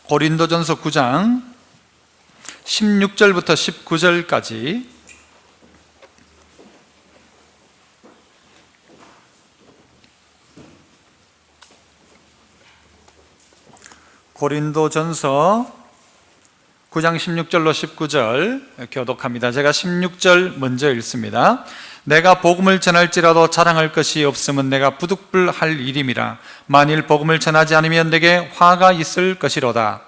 고린도전서 9장 16절부터 19절까지 고린도전서 9장 16절로 19절 교독합니다. 제가 16절 먼저 읽습니다. 내가 복음을 전할지라도 자랑할 것이 없으면 내가 부득불할 일임이라. 만일 복음을 전하지 않으면 내게 화가 있을 것이로다.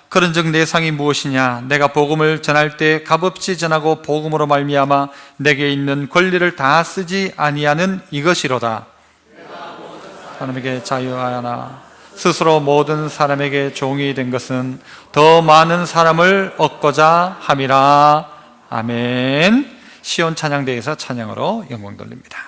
그런즉 내 상이 무엇이냐? 내가 복음을 전할 때 값없이 전하고 복음으로 말미암아 내게 있는 권리를 다 쓰지 아니하는 이것이로다. 사람에게 자유하여나 스스로 모든 사람에게 종이 된 것은 더 많은 사람을 얻고자 함이라. 아멘. 시온 찬양대에서 찬양으로 영광 돌립니다.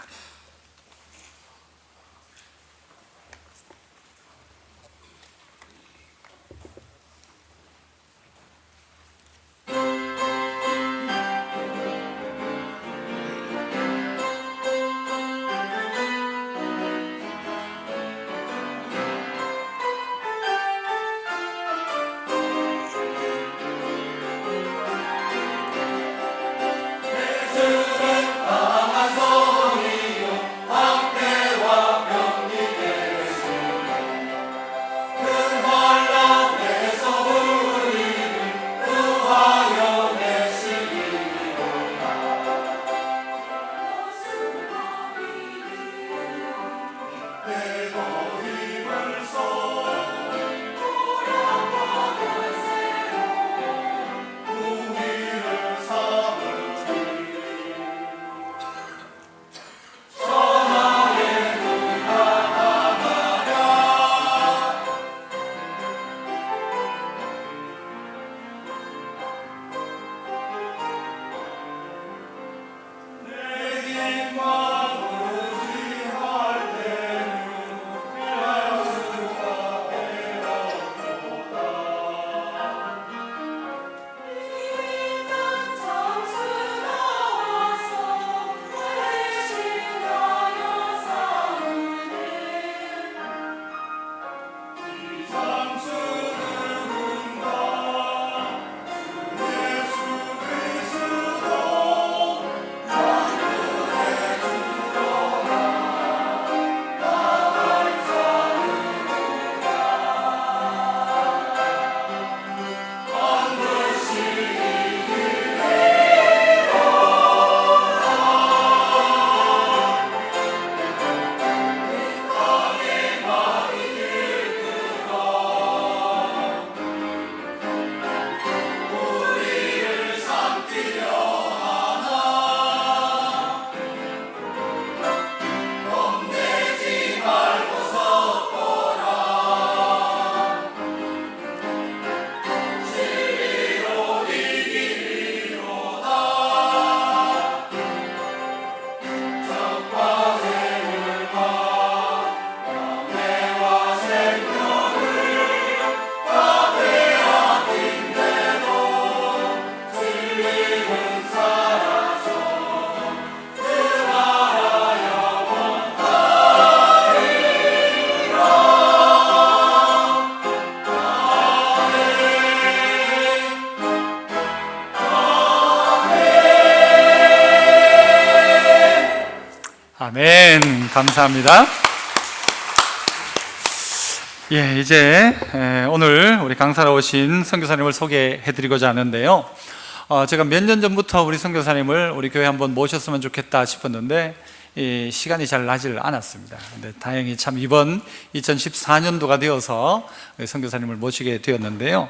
아멘. 감사합니다. 이제 오늘 우리 강사로 오신 선교사님을 소개해드리고자 하는데요. 제가 몇 년 전부터 우리 선교사님을 우리 교회 한번 모셨으면 좋겠다 싶었는데 시간이 잘 나질 않았습니다. 근데 다행히 참 이번 2014년도가 되어서 선교사님을 모시게 되었는데요.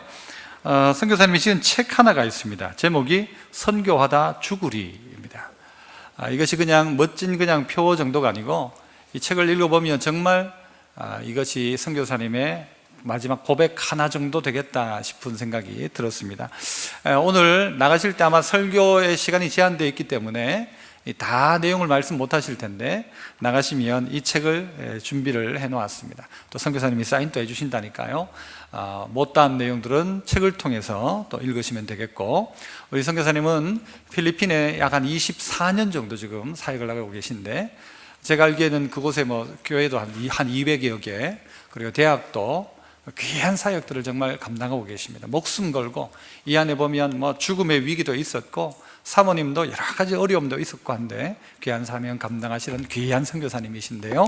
선교사님이 지은 책 하나가 있습니다. 제목이 선교하다 죽으리입니다. 이것이 그냥 멋진 그냥 표 정도가 아니고 이 책을 읽어보면 정말 이것이 선교사님의 마지막 고백 하나 정도 되겠다 싶은 생각이 들었습니다. 오늘 나가실 때 아마 설교의 시간이 제한되어 있기 때문에 다 내용을 말씀 못 하실 텐데 나가시면 이 책을 준비를 해 놓았습니다. 또 선교사님이 사인도 해 주신다니까요. 못다한 내용들은 책을 통해서 또 읽으시면 되겠고, 우리 선교사님은 필리핀에 약 한 24년 정도 지금 사역을 하고 계신데, 제가 알기에는 그곳에 교회도 한 200여 개, 그리고 대학도 귀한 사역들을 정말 감당하고 계십니다. 목숨 걸고, 이 안에 보면 죽음의 위기도 있었고 사모님도 여러 가지 어려움도 있었고 한데 귀한 사명 감당하시는 귀한 선교사님이신데요,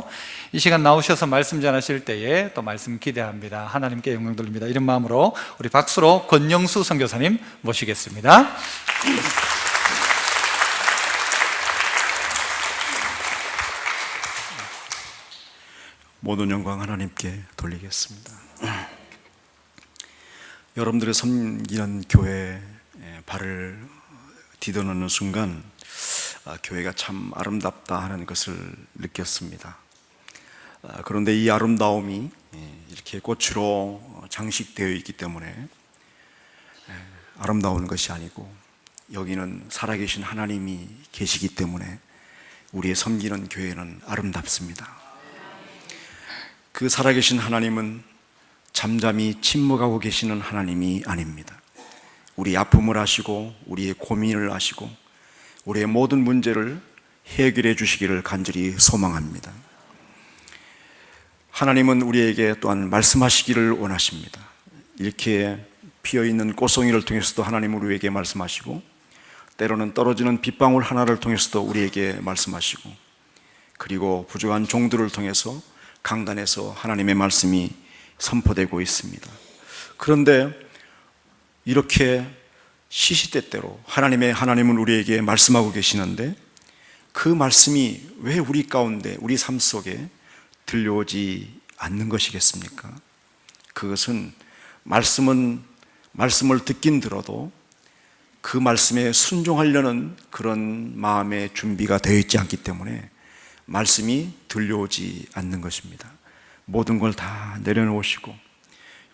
이 시간 나오셔서 말씀 전하실 때에 또 말씀 기대합니다. 하나님께 영광 돌립니다. 이런 마음으로 우리 박수로 권영수 선교사님 모시겠습니다. 모든 영광 하나님께 돌리겠습니다. 여러분들의 섬기는 교회에 발을 디뎌놓는 순간 교회가 참 아름답다 하는 것을 느꼈습니다. 그런데 이 아름다움이 이렇게 꽃으로 장식되어 있기 때문에 아름다운 것이 아니고, 여기는 살아계신 하나님이 계시기 때문에 우리의 섬기는 교회는 아름답습니다. 그 살아계신 하나님은 잠잠히 침묵하고 계시는 하나님이 아닙니다. 우리의 아픔을 아시고 우리의 고민을 아시고 우리의 모든 문제를 해결해 주시기를 간절히 소망합니다. 하나님은 우리에게 또한 말씀하시기를 원하십니다. 이렇게 피어있는 꽃송이를 통해서도 하나님은 우리에게 말씀하시고, 때로는 떨어지는 빗방울 하나를 통해서도 우리에게 말씀하시고, 그리고 부족한 종들을 통해서 강단에서 하나님의 말씀이 선포되고 있습니다. 그런데 이렇게 시시때때로 하나님은 우리에게 말씀하고 계시는데, 그 말씀이 왜 우리 가운데, 우리 삶 속에 들려오지 않는 것이겠습니까? 그것은 말씀을 듣긴 들어도 그 말씀에 순종하려는 그런 마음의 준비가 되어 있지 않기 때문에 말씀이 들려오지 않는 것입니다. 모든 걸 다 내려놓으시고,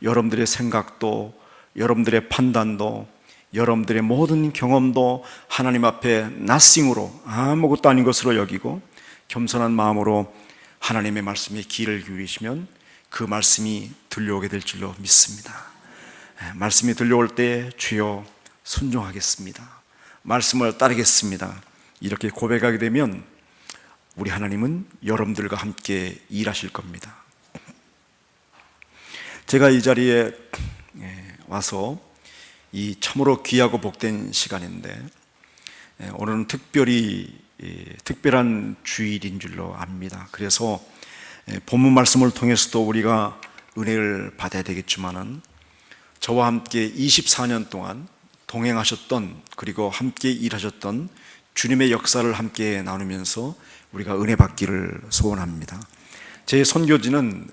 여러분들의 생각도, 여러분들의 판단도, 여러분들의 모든 경험도 하나님 앞에 nothing으로, 아무것도 아닌 것으로 여기고 겸손한 마음으로 하나님의 말씀에 귀를 기울이시면 그 말씀이 들려오게 될 줄로 믿습니다. 말씀이 들려올 때 주여 순종하겠습니다, 말씀을 따르겠습니다, 이렇게 고백하게 되면 우리 하나님은 여러분들과 함께 일하실 겁니다. 제가 이 자리에 와서 이 참으로 귀하고 복된 시간인데, 오늘은 특별한 주일인 줄로 압니다. 그래서 본문 말씀을 통해서도 우리가 은혜를 받아야 되겠지만은, 저와 함께 24년 동안 동행하셨던, 그리고 함께 일하셨던 주님의 역사를 함께 나누면서 우리가 은혜 받기를 소원합니다. 제 선교지는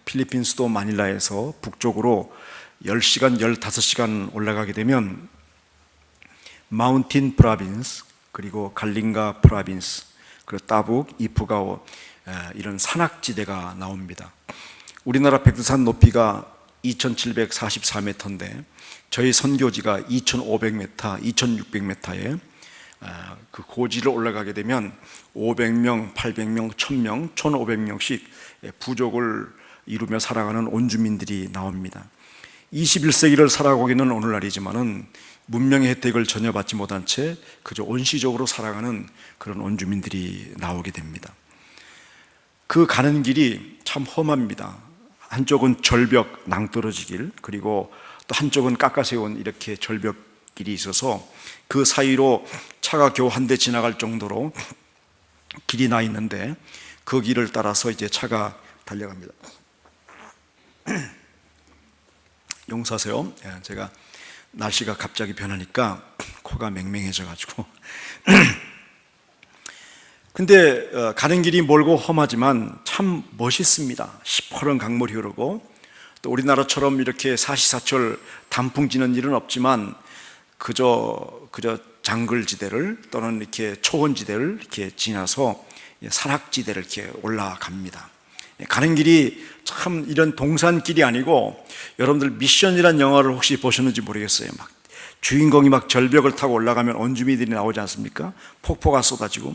필리핀 수도 마닐라에서 북쪽으로 10시간, 15시간 올라가게 되면 마운틴 프라빈스, 그리고 갈링가 프라빈스, 그리고 따북, 이프가오, 이런 산악지대가 나옵니다. 우리나라 백두산 높이가 2744m인데 저희 선교지가 2500m, 2600m에 그 고지를 올라가게 되면 500명, 800명, 1000명, 1500명씩 부족을 이루며 살아가는 온주민들이 나옵니다. 21세기를 살아가고 있는 오늘날이지만은 문명의 혜택을 전혀 받지 못한 채 그저 온시적으로 살아가는 그런 온주민들이 나오게 됩니다. 그 가는 길이 참 험합니다. 한쪽은 절벽 낭떠러지 길, 그리고 또 한쪽은 깎아세운 이렇게 절벽길이 있어서 그 사이로 차가 겨우 한 대 지나갈 정도로 길이 나 있는데, 그 길을 따라서 이제 차가 달려갑니다. 용서하세요. 제가 날씨가 갑자기 변하니까 코가 맹맹해져 가지고 근데 가는 길이 멀고 험하지만 참 멋있습니다. 시퍼런 강물이 흐르고, 또 우리나라처럼 이렇게 사시사철 단풍 지는 일은 없지만 그저 장글지대를 또는 이렇게 초원지대를 이렇게 지나서 산악지대를 이렇게 올라갑니다. 가는 길이 참 이런 동산길이 아니고, 여러분들 미션이란 영화를 혹시 보셨는지 모르겠어요. 막 주인공이 막 절벽을 타고 올라가면 원주민들이 나오지 않습니까? 폭포가 쏟아지고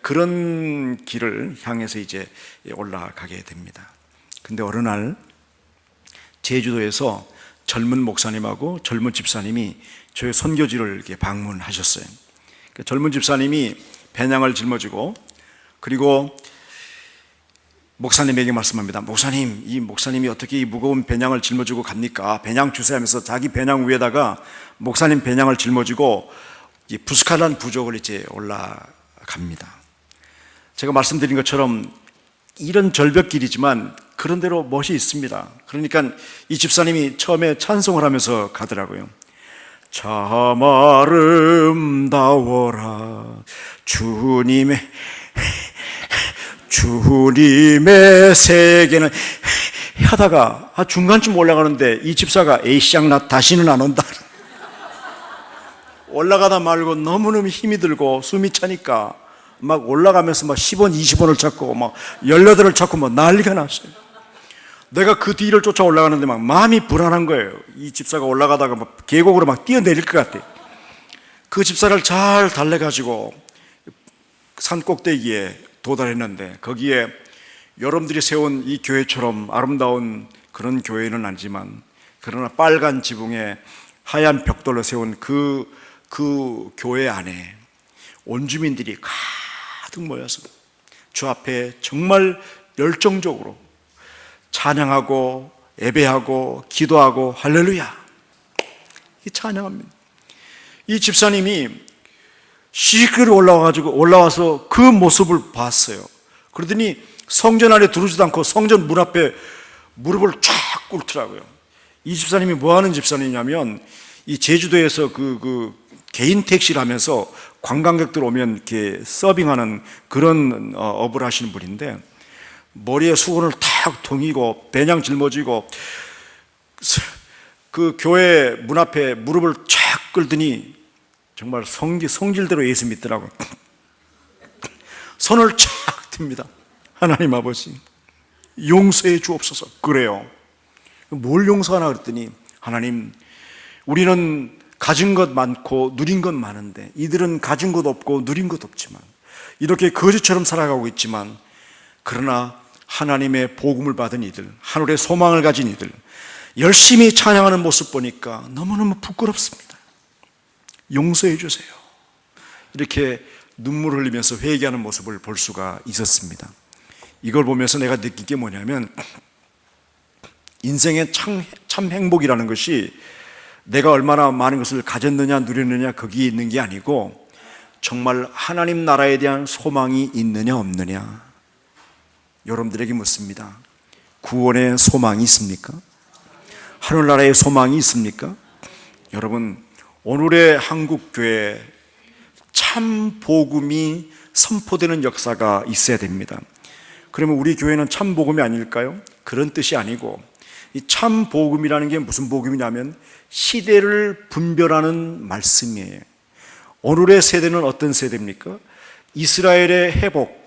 그런 길을 향해서 이제 올라가게 됩니다. 근데 어느 날 제주도에서 젊은 목사님하고 젊은 집사님이 저희 선교지를 이렇게 방문하셨어요. 그 젊은 집사님이 배낭을 짊어지고 그리고 목사님에게 말씀합니다. 목사님, 이 목사님이 어떻게 이 무거운 배낭을 짊어지고 갑니까? 배낭 주세요 하면서 자기 배낭 위에다가 목사님 배낭을 짊어지고 이 부스칼란 부족을 이제 올라갑니다. 제가 말씀드린 것처럼 이런 절벽길이지만 그런대로 멋이 있습니다. 그러니까 이 집사님이 처음에 찬송을 하면서 가더라고요. 참 아름다워라 주님의 세계는 하다가 중간쯤 올라가는데 이 집사가 에이씨양 나 다시는 안 온다. 올라가다 말고 너무너무 힘이 들고 숨이 차니까 막 올라가면서 막 10원, 20원을 찾고 막 18을 찾고 막 난리가 났어요. 내가 그 뒤를 쫓아 올라가는데 막 마음이 불안한 거예요. 이 집사가 올라가다가 막 계곡으로 막 뛰어내릴 것 같아. 그 집사를 잘 달래가지고 산 꼭대기에 도달했는데 거기에 여러분들이 세운 이 교회처럼 아름다운 그런 교회는 아니지만 그러나 빨간 지붕에 하얀 벽돌로 세운 그 교회 안에 원주민들이 가득 모여서 주 앞에 정말 열정적으로 찬양하고 예배하고 기도하고 할렐루야 이 찬양합니다. 이 집사님이 시끄러 올라와서 그 모습을 봤어요. 그러더니 성전 안에 들어오지도 않고 성전 문 앞에 무릎을 쫙 꿇더라고요. 이 집사님이 뭐 하는 집사님이냐면 이 제주도에서 그 개인 택시를 하면서 관광객들 오면 이렇게 서빙하는 그런 업을 하시는 분인데 머리에 수건을 탁 동이고 배낭 짊어지고 그 교회 문 앞에 무릎을 쫙 꿇더니 정말 성질대로 예수 믿더라고요. 손을 쫙 듭니다. 하나님 아버지 용서해 주옵소서. 그래요. 뭘 용서하나 그랬더니 하나님 우리는 가진 것 많고 누린 것 많은데 이들은 가진 것 없고 누린 것 없지만 이렇게 거지처럼 살아가고 있지만 그러나 하나님의 복음을 받은 이들, 하늘의 소망을 가진 이들 열심히 찬양하는 모습 보니까 너무너무 부끄럽습니다. 용서해 주세요. 이렇게 눈물 흘리면서 회개하는 모습을 볼 수가 있었습니다. 이걸 보면서 내가 느낀 게 뭐냐면 인생의 참 행복이라는 것이 내가 얼마나 많은 것을 가졌느냐 누렸느냐 거기에 있는 게 아니고 정말 하나님 나라에 대한 소망이 있느냐 없느냐. 여러분들에게 묻습니다. 구원의 소망이 있습니까? 하늘나라의 소망이 있습니까? 여러분 오늘의 한국교회 참 복음이 선포되는 역사가 있어야 됩니다. 그러면 우리 교회는 참 복음이 아닐까요? 그런 뜻이 아니고 이 참 복음이라는 게 무슨 복음이냐면 시대를 분별하는 말씀이에요. 오늘의 세대는 어떤 세대입니까? 이스라엘의 회복,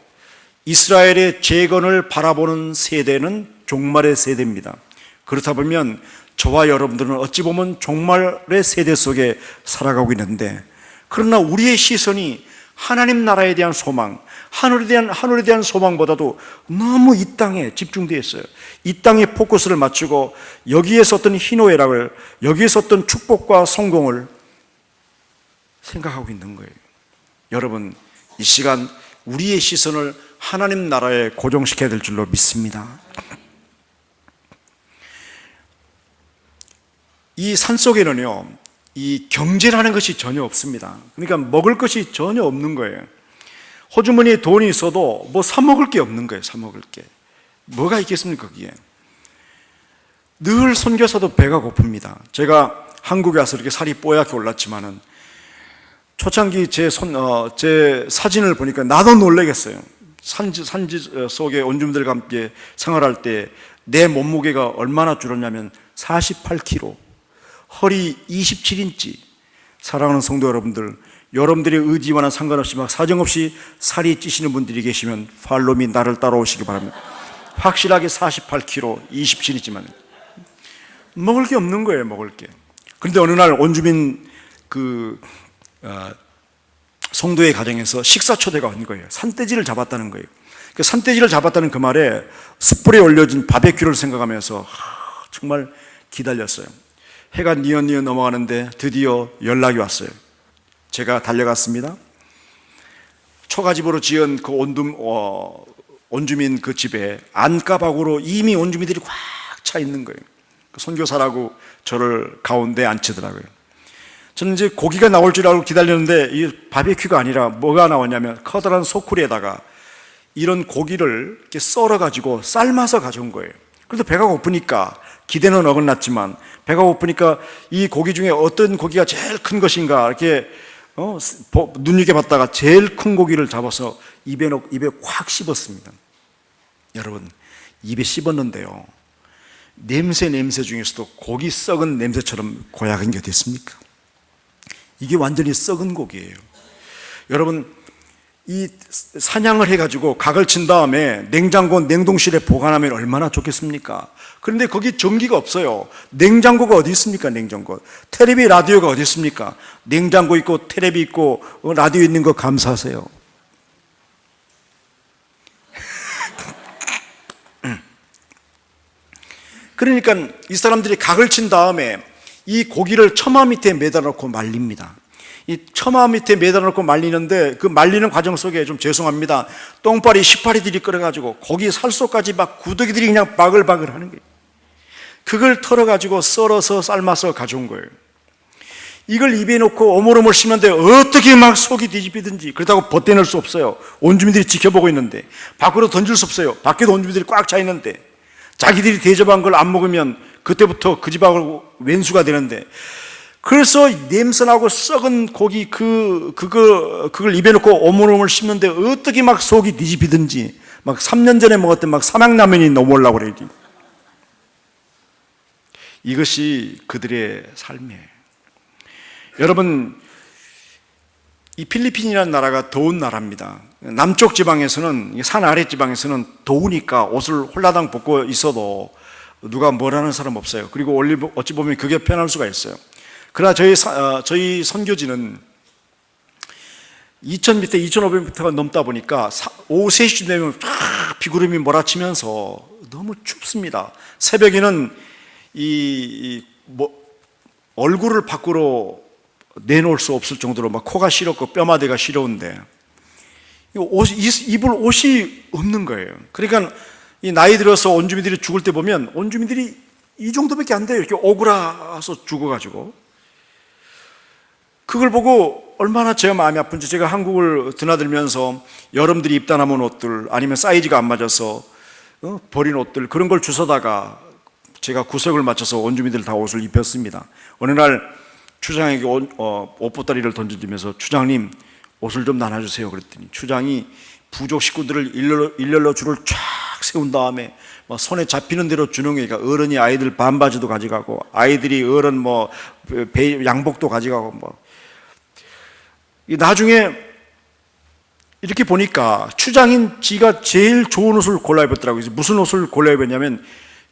이스라엘의 재건을 바라보는 세대는 종말의 세대입니다. 그렇다 보면 저와 여러분들은 어찌 보면 종말의 세대 속에 살아가고 있는데 그러나 우리의 시선이 하나님 나라에 대한 소망, 하늘에 대한 소망보다도 너무 이 땅에 집중되어 있어요. 이 땅에 포커스를 맞추고 여기에서 어떤 희노애락을, 여기에서 어떤 축복과 성공을 생각하고 있는 거예요. 여러분 이 시간 우리의 시선을 하나님 나라에 고정시켜야 될 줄로 믿습니다. 이 산속에는요 이 경제라는 것이 전혀 없습니다. 그러니까 먹을 것이 전혀 없는 거예요. 호주머니에 돈이 있어도 뭐 사 먹을 게 없는 거예요. 사 먹을 게 뭐가 있겠습니까? 거기에 늘 선교사도 배가 고픕니다. 제가 한국에 와서 이렇게 살이 뽀얗게 올랐지만은 초창기 제 사진을 보니까 나도 놀라겠어요. 산지 속에 원주민들과 함께 생활할 때 내 몸무게가 얼마나 줄었냐면 48kg, 허리 27인치. 사랑하는 성도 여러분들, 여러분들의 의지와는 상관없이 막 사정없이 살이 찌시는 분들이 계시면 팔로미 나를 따라오시기 바랍니다. 확실하게 48kg, 27인치만 먹을 게 없는 거예요. 먹을 게. 그런데 어느 날 원주민 그 성도의 가정에서 식사 초대가 온 거예요. 산돼지를 잡았다는 거예요. 그 산돼지를 잡았다는 그 말에 숯불에 올려진 바베큐를 생각하면서 정말 기다렸어요. 해가 뉘엿뉘엿 넘어가는데 드디어 연락이 왔어요. 제가 달려갔습니다. 초가집으로 지은 그 온주민 그 집에 안가박으로 이미 온주민들이 꽉 차 있는 거예요. 선교사라고 저를 가운데 앉히더라고요. 저는 이제 고기가 나올 줄 알고 기다렸는데 이 바베큐가 아니라 뭐가 나왔냐면 커다란 소쿠리에다가 이런 고기를 이렇게 썰어가지고 삶아서 가져온 거예요. 그래서 배가 고프니까, 기대는 어긋났지만 배가 고프니까 이 고기 중에 어떤 고기가 제일 큰 것인가 이렇게 눈여겨봤다가 제일 큰 고기를 잡아서 입에 확 씹었습니다. 여러분, 입에 씹었는데요, 냄새 중에서도 고기 썩은 냄새처럼 고약한 게 어디 있습니까? 이게 완전히 썩은 고기예요. 여러분, 이 사냥을 해가지고 각을 친 다음에 냉장고, 냉동실에 보관하면 얼마나 좋겠습니까? 그런데 거기 전기가 없어요. 냉장고가 어디 있습니까? 냉장고. 텔레비, 라디오가 어디 있습니까? 냉장고 있고 텔레비 있고 라디오 있는 거 감사하세요. 그러니까 이 사람들이 각을 친 다음에 이 고기를 처마 밑에 매달아 놓고 말립니다. 이 처마 밑에 매달아 놓고 말리는데 그 말리는 과정 속에 좀 죄송합니다, 똥파리 18이들이 끓여가지고 고기 살속까지 막 구더기들이 그냥 바글바글 하는 거예요. 그걸 털어가지고 썰어서 삶아서 가져온 거예요. 이걸 입에 넣고 오물오물 씹는데 어떻게 막 속이 뒤집히든지, 그렇다고 벗겨낼 수 없어요. 온주민들이 지켜보고 있는데, 밖으로 던질 수 없어요. 밖에도 온주민들이 꽉 차 있는데, 자기들이 대접한 걸 안 먹으면 그때부터 그 집하고 왼수가 되는데, 그래서 냄새나고 썩은 고기 그걸 입에 넣고 오물오물 씹는데 어떻게 막 속이 뒤집히든지, 막 3년 전에 먹었던 막 삼양라면이 넘어오려고 그래요. 이것이 그들의 삶이에요. 여러분, 이 필리핀이라는 나라가 더운 나라입니다. 남쪽 지방에서는, 산 아래 지방에서는 더우니까 옷을 홀라당 벗고 있어도 누가 뭐라는 사람 없어요. 그리고 어찌 보면 그게 편할 수가 있어요. 그러나 저희 선교지는 2000m, 2500m가 넘다 보니까 오후 3시쯤 되면 비구름이 몰아치면서 너무 춥습니다. 새벽에는 얼굴을 밖으로 내놓을 수 없을 정도로 막 코가 시렵고 뼈마디가 시려운데 입을 옷이 없는 거예요. 그러니까 이 나이 들어서 온주민들이 죽을 때 보면 온주민들이 이 정도밖에 안 돼요. 이렇게 오그라서 죽어가지고. 그걸 보고 얼마나 제가 마음이 아픈지, 제가 한국을 드나들면서 여러분들이 입다 남은 옷들, 아니면 사이즈가 안 맞아서 버린 옷들, 그런 걸 주워다가 제가 구석을 맞춰서 온주민들 다 옷을 입혔습니다. 어느 날 추장에게 옷보따리를 던져주면서, 추장님 옷을 좀 나눠주세요 그랬더니, 추장이 부족 식구들을 일렬로 줄을 쫙 세운 다음에 손에 잡히는 대로 주는 거니까, 어른이 아이들 반바지도 가져가고, 아이들이 어른 양복도 가져가고, 나중에 이렇게 보니까 추장인 지가 제일 좋은 옷을 골라 입었더라고요. 무슨 옷을 골라 입었냐면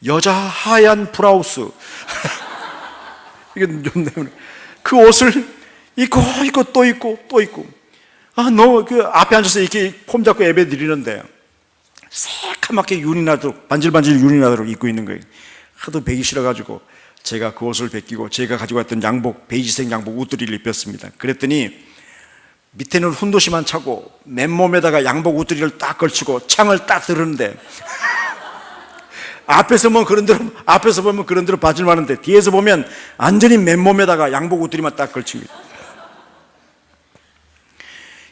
여자 하얀 브라우스 이게 그 옷을 입고 또 입고 너 그 앞에 앉아서 이렇게 폼 잡고 예배 드리는데 새카맣게 윤이 나도록, 반질반질 윤이 나도록 입고 있는 거예요. 하도 배기 싫어가지고 제가 그 옷을 벗기고 제가 가지고 왔던 양복, 베이지색 양복 웃두리를 입혔습니다. 그랬더니 밑에는 훈도시만 차고 맨몸에다가 양복 웃두리를 딱 걸치고 창을 딱 들었는데 앞에서 보면 그런 대로 봐줄 만한데, 뒤에서 보면 완전히 맨몸에다가 양복 웃두리만 딱 걸칩니다.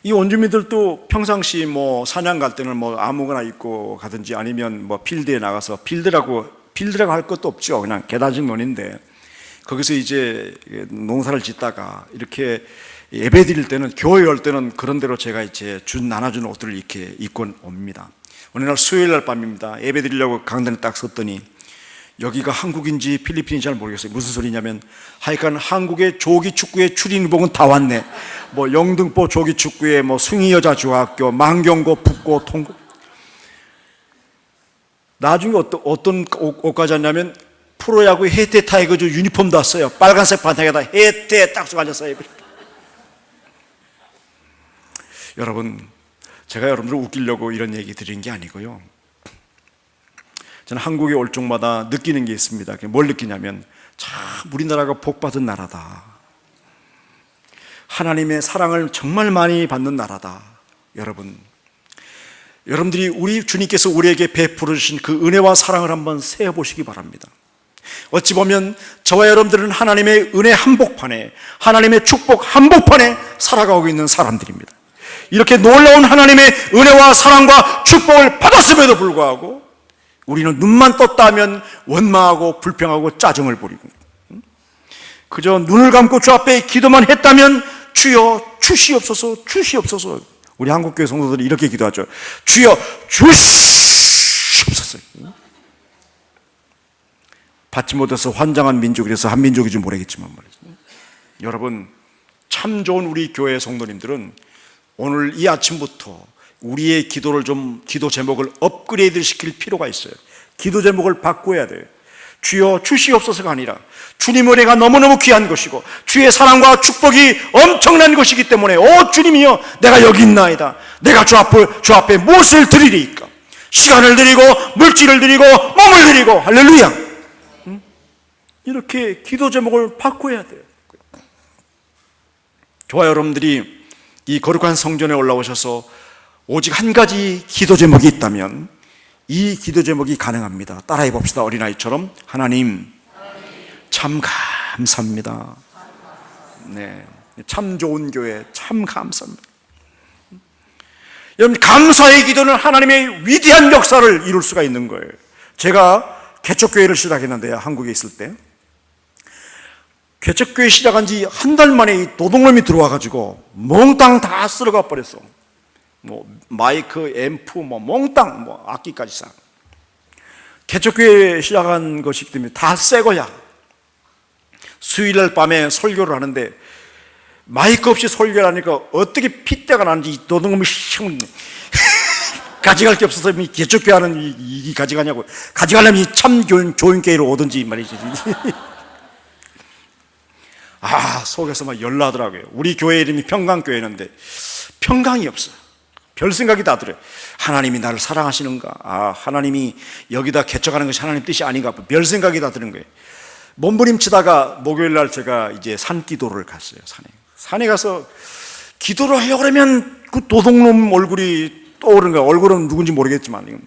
이 온주민들도 평상시 사냥 갈 때는 아무거나 입고 가든지, 아니면 필드에 나가서, 필드라고 할 것도 없죠. 그냥 계단식 논인데, 거기서 이제 농사를 짓다가 이렇게 예배 드릴 때는, 교회 올 때는 그런 대로 제가 이제 나눠준 옷들을 이렇게 입고 옵니다. 어느 날 수요일 날 밤입니다. 예배 드리려고 강단에 딱 섰더니, 여기가 한국인지 필리핀인지 잘 모르겠어요. 무슨 소리냐면, 하여간 한국의 조기 축구의 출인복은 다 왔네. 영등포 조기 축구에 숭이 여자 중학교, 만경고, 북고, 통고. 나중에 어떤 옷까지 왔냐면, 프로야구 해태 타이거즈 유니폼도 왔어요. 빨간색 반짝에다 해태 딱 쏘고 앉았어요. 여러분, 제가 여러분들을 웃기려고 이런 얘기 드린 게 아니고요. 저는 한국에 올 적마다 느끼는 게 있습니다. 뭘 느끼냐면 참 우리나라가 복받은 나라다. 하나님의 사랑을 정말 많이 받는 나라다. 여러분들이 우리 주님께서 우리에게 베풀어 주신 그 은혜와 사랑을 한번 세어보시기 바랍니다. 어찌 보면 저와 여러분들은 하나님의 은혜 한복판에, 하나님의 축복 한복판에 살아가고 있는 사람들입니다. 이렇게 놀라운 하나님의 은혜와 사랑과 축복을 받았음에도 불구하고 우리는 눈만 떴다 하면 원망하고 불평하고 짜증을 부리고, 그저 눈을 감고 주 앞에 기도만 했다면 주여 주시옵소서, 주시옵소서. 우리 한국교회 성도들이 이렇게 기도하죠. 주여 주시옵소서. 받지 못해서 환장한 민족이라서 한민족인지 모르겠지만 말이죠. 여러분, 참 좋은 우리 교회 성도님들은 오늘 이 아침부터 우리의 기도를 기도 제목을 업그레이드 시킬 필요가 있어요. 기도 제목을 바꿔야 돼요. 주여 주시옵소서가 아니라 주님의 은혜가 너무너무 귀한 것이고 주의 사랑과 축복이 엄청난 것이기 때문에 오 주님이여, 내가 여기 있나이다. 내가 주 앞에 무엇을 드리리까? 시간을 드리고 물질을 드리고 몸을 드리고. 할렐루야. 이렇게 기도 제목을 바꿔야 돼요. 저와 여러분들이 이 거룩한 성전에 올라오셔서 오직 한 가지 기도 제목이 있다면 이 기도 제목이 가능합니다. 따라해 봅시다. 어린아이처럼. 하나님 참 감사합니다. 네, 참 좋은 교회 참 감사합니다. 여러분, 감사의 기도는 하나님의 위대한 역사를 이룰 수가 있는 거예요. 제가 개척교회를 시작했는데요, 한국에 있을 때 개척교회 시작한 지 한 달 만에 이 도둑놈이 들어와가지고 몽땅 다 쓸어가 버렸어. 마이크, 앰프, 몽땅, 악기까지 싹. 개척교회 시작한 것이기 때문에 다 새 거야. 수요일날 밤에 설교를 하는데 마이크 없이 설교를 하니까 어떻게 핏대가 나는지 이 도둑놈이 가져갈 게 없어서 개척교회 하는 이 가져가냐고. 가져가려면 참 좋은 교회로 오든지 말이지. 속에서 막 열나더라고요. 우리 교회 이름이 평강교회인데 평강이 없어요. 별 생각이 다 들어요. 하나님이 나를 사랑하시는가? 하나님이 여기다 개척하는 것이 하나님 뜻이 아닌가? 별 생각이 다 드는 거예요. 몸부림치다가 목요일 날 제가 이제 산기도를 갔어요. 산에 가서 기도를 하려고 그러면 그 도둑놈 얼굴이 떠오르는 거예요. 얼굴은 누군지 모르겠지만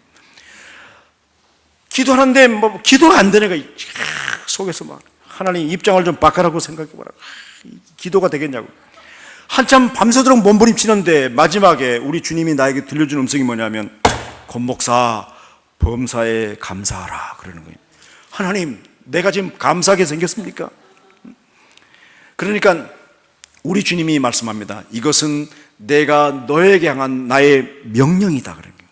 기도하는데 기도가 안 되는 거예요. 속에서 막 하나님 입장을 좀 바꿔라고 생각해보라. 기도가 되겠냐고. 한참 밤새도록 몸부림치는데 마지막에 우리 주님이 나에게 들려준 음성이 뭐냐면 권목사 범사에 감사하라 그러는 거예요. 하나님, 내가 지금 감사하게 생겼습니까? 그러니까 우리 주님이 말씀합니다. 이것은 내가 너에게 향한 나의 명령이다 그러는 거예요.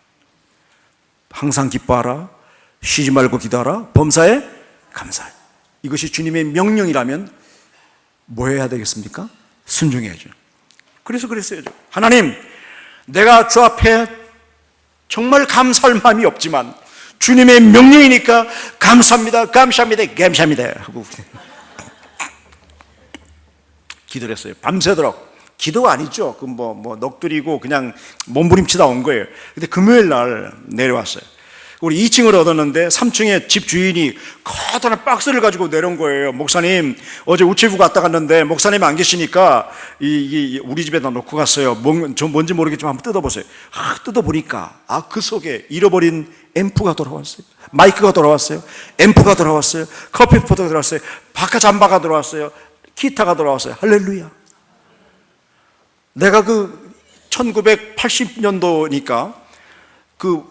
항상 기뻐하라, 쉬지 말고 기도하라, 범사에 감사하라. 이것이 주님의 명령이라면 뭐 해야 되겠습니까? 순종해야죠. 그래서 그랬어요. 하나님, 내가 주 앞에 정말 감사할 마음이 없지만 주님의 명령이니까 감사합니다, 감사합니다, 감사합니다 하고 기도를 했어요. 밤새도록. 기도가 아니죠. 넋두리고 그냥 몸부림치다 온 거예요. 근데 금요일 날 내려왔어요. 우리 2층을 얻었는데 3층에 집 주인이 커다란 박스를 가지고 내려온 거예요. 목사님, 어제 우체국 갔다 갔는데 목사님 안 계시니까 우리 집에다 놓고 갔어요. 뭔지 모르겠지만 한번 뜯어보세요. 뜯어보니까 그 속에 잃어버린 앰프가 돌아왔어요. 마이크가 돌아왔어요. 앰프가 돌아왔어요. 커피포트가 돌아왔어요. 바카 잠바가 돌아왔어요. 기타가 돌아왔어요. 할렐루야. 내가 1980년도니까 그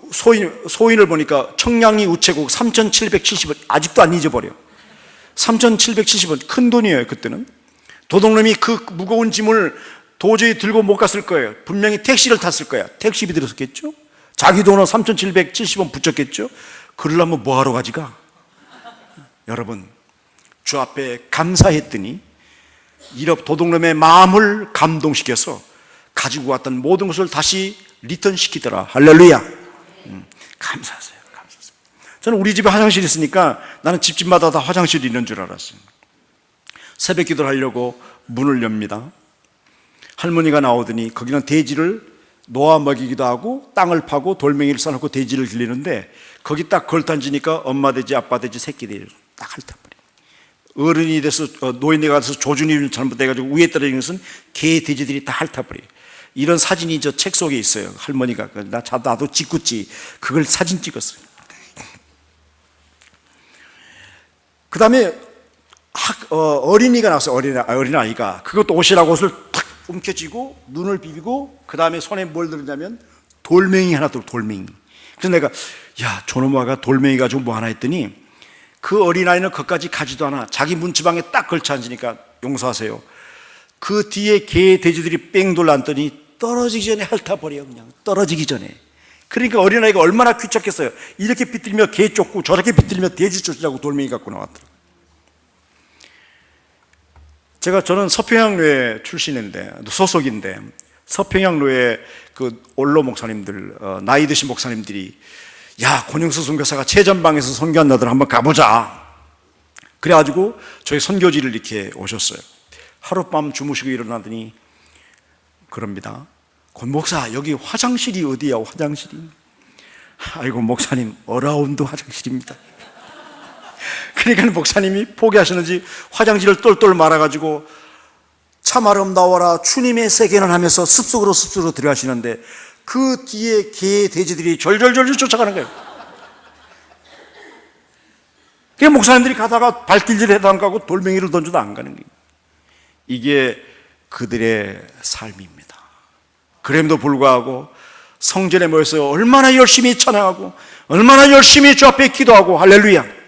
소인을 보니까 청량리 우체국 3,770원, 아직도 안 잊어버려. 3,770원, 큰 돈이에요. 그때는 도둑놈이 그 무거운 짐을 도저히 들고 못 갔을 거예요. 분명히 택시를 탔을 거야. 택시비 들었겠죠. 자기 돈으로 3,770원 붙였겠죠. 그러려면 뭐하러 가지가? 여러분, 주 앞에 감사했더니 이런 도둑놈의 마음을 감동시켜서 가지고 왔던 모든 것을 다시 리턴시키더라. 할렐루야. 감사하세요. 감사하세요. 저는 우리 집에 화장실이 있으니까 나는 집집마다 다 화장실이 있는 줄 알았어요. 새벽 기도를 하려고 문을 엽니다. 할머니가 나오더니 거기는 대지를 놓아 먹이기도 하고 땅을 파고 돌멩이를 쌓아놓고 돼지를 길리는데 거기 딱 걸단지니까 엄마 돼지, 아빠 돼지, 새끼 돼지 딱 핥아버려. 어른이 돼서 노인네가 돼서 조준이 잘못돼가지고 위에 떨어지는 것은 개, 돼지들이 다 핥아버려. 이런 사진이 저 책 속에 있어요. 할머니가 나도 짓궂지 그걸 사진 찍었어요. 그 다음에 어린이가 나왔어요. 어린아이가 그것도 옷이라고 옷을 탁 움켜쥐고 눈을 비비고 그 다음에 손에 뭘 들었냐면 돌멩이 하나 들고 돌멩이. 그래서 내가 야 저놈아가 돌멩이 가지고 뭐 하나 했더니 그 어린아이는 거기까지 가지도 않아. 자기 문지방에 딱 걸쳐 앉으니까 용서하세요. 그 뒤에 개 돼지들이 뺑 돌아앉더니 떨어지기 전에 핥아버려. 그냥 떨어지기 전에. 그러니까 어린아이가 얼마나 귀찮겠어요. 이렇게 비틀며 개 쫓고 저렇게 비틀며 돼지 쫓으려고 돌멩이 갖고 나왔더라고요. 저는 서평양로회 출신인데 소속인데 서평양로회 그 원로 목사님들 나이 드신 목사님들이 야 권영수 선교사가 최전방에서 선교한다더라 한번 가보자. 그래가지고 저희 선교지를 이렇게 오셨어요. 하룻밤 주무시고 일어나더니 그럽니다. 권 목사 여기 화장실이 어디야? 화장실이. 아이고 목사님 어라운드 화장실입니다. 그러니까 목사님이 포기하시는지 화장실을 똘똘 말아가지고 참아름 나와라 주님의 세계는 하면서 습속으로 들어가시는데 그 뒤에 개 돼지들이 졸졸졸 쫓아가는 거예요. 그냥 목사님들이 가다가 발길질해도 안 가고 돌멩이를 던져도 안 가는 거예요. 이게 그들의 삶입니다. 그럼에도 불구하고 성전에 모여서 얼마나 열심히 찬양하고 얼마나 열심히 주 앞에 기도하고 할렐루야.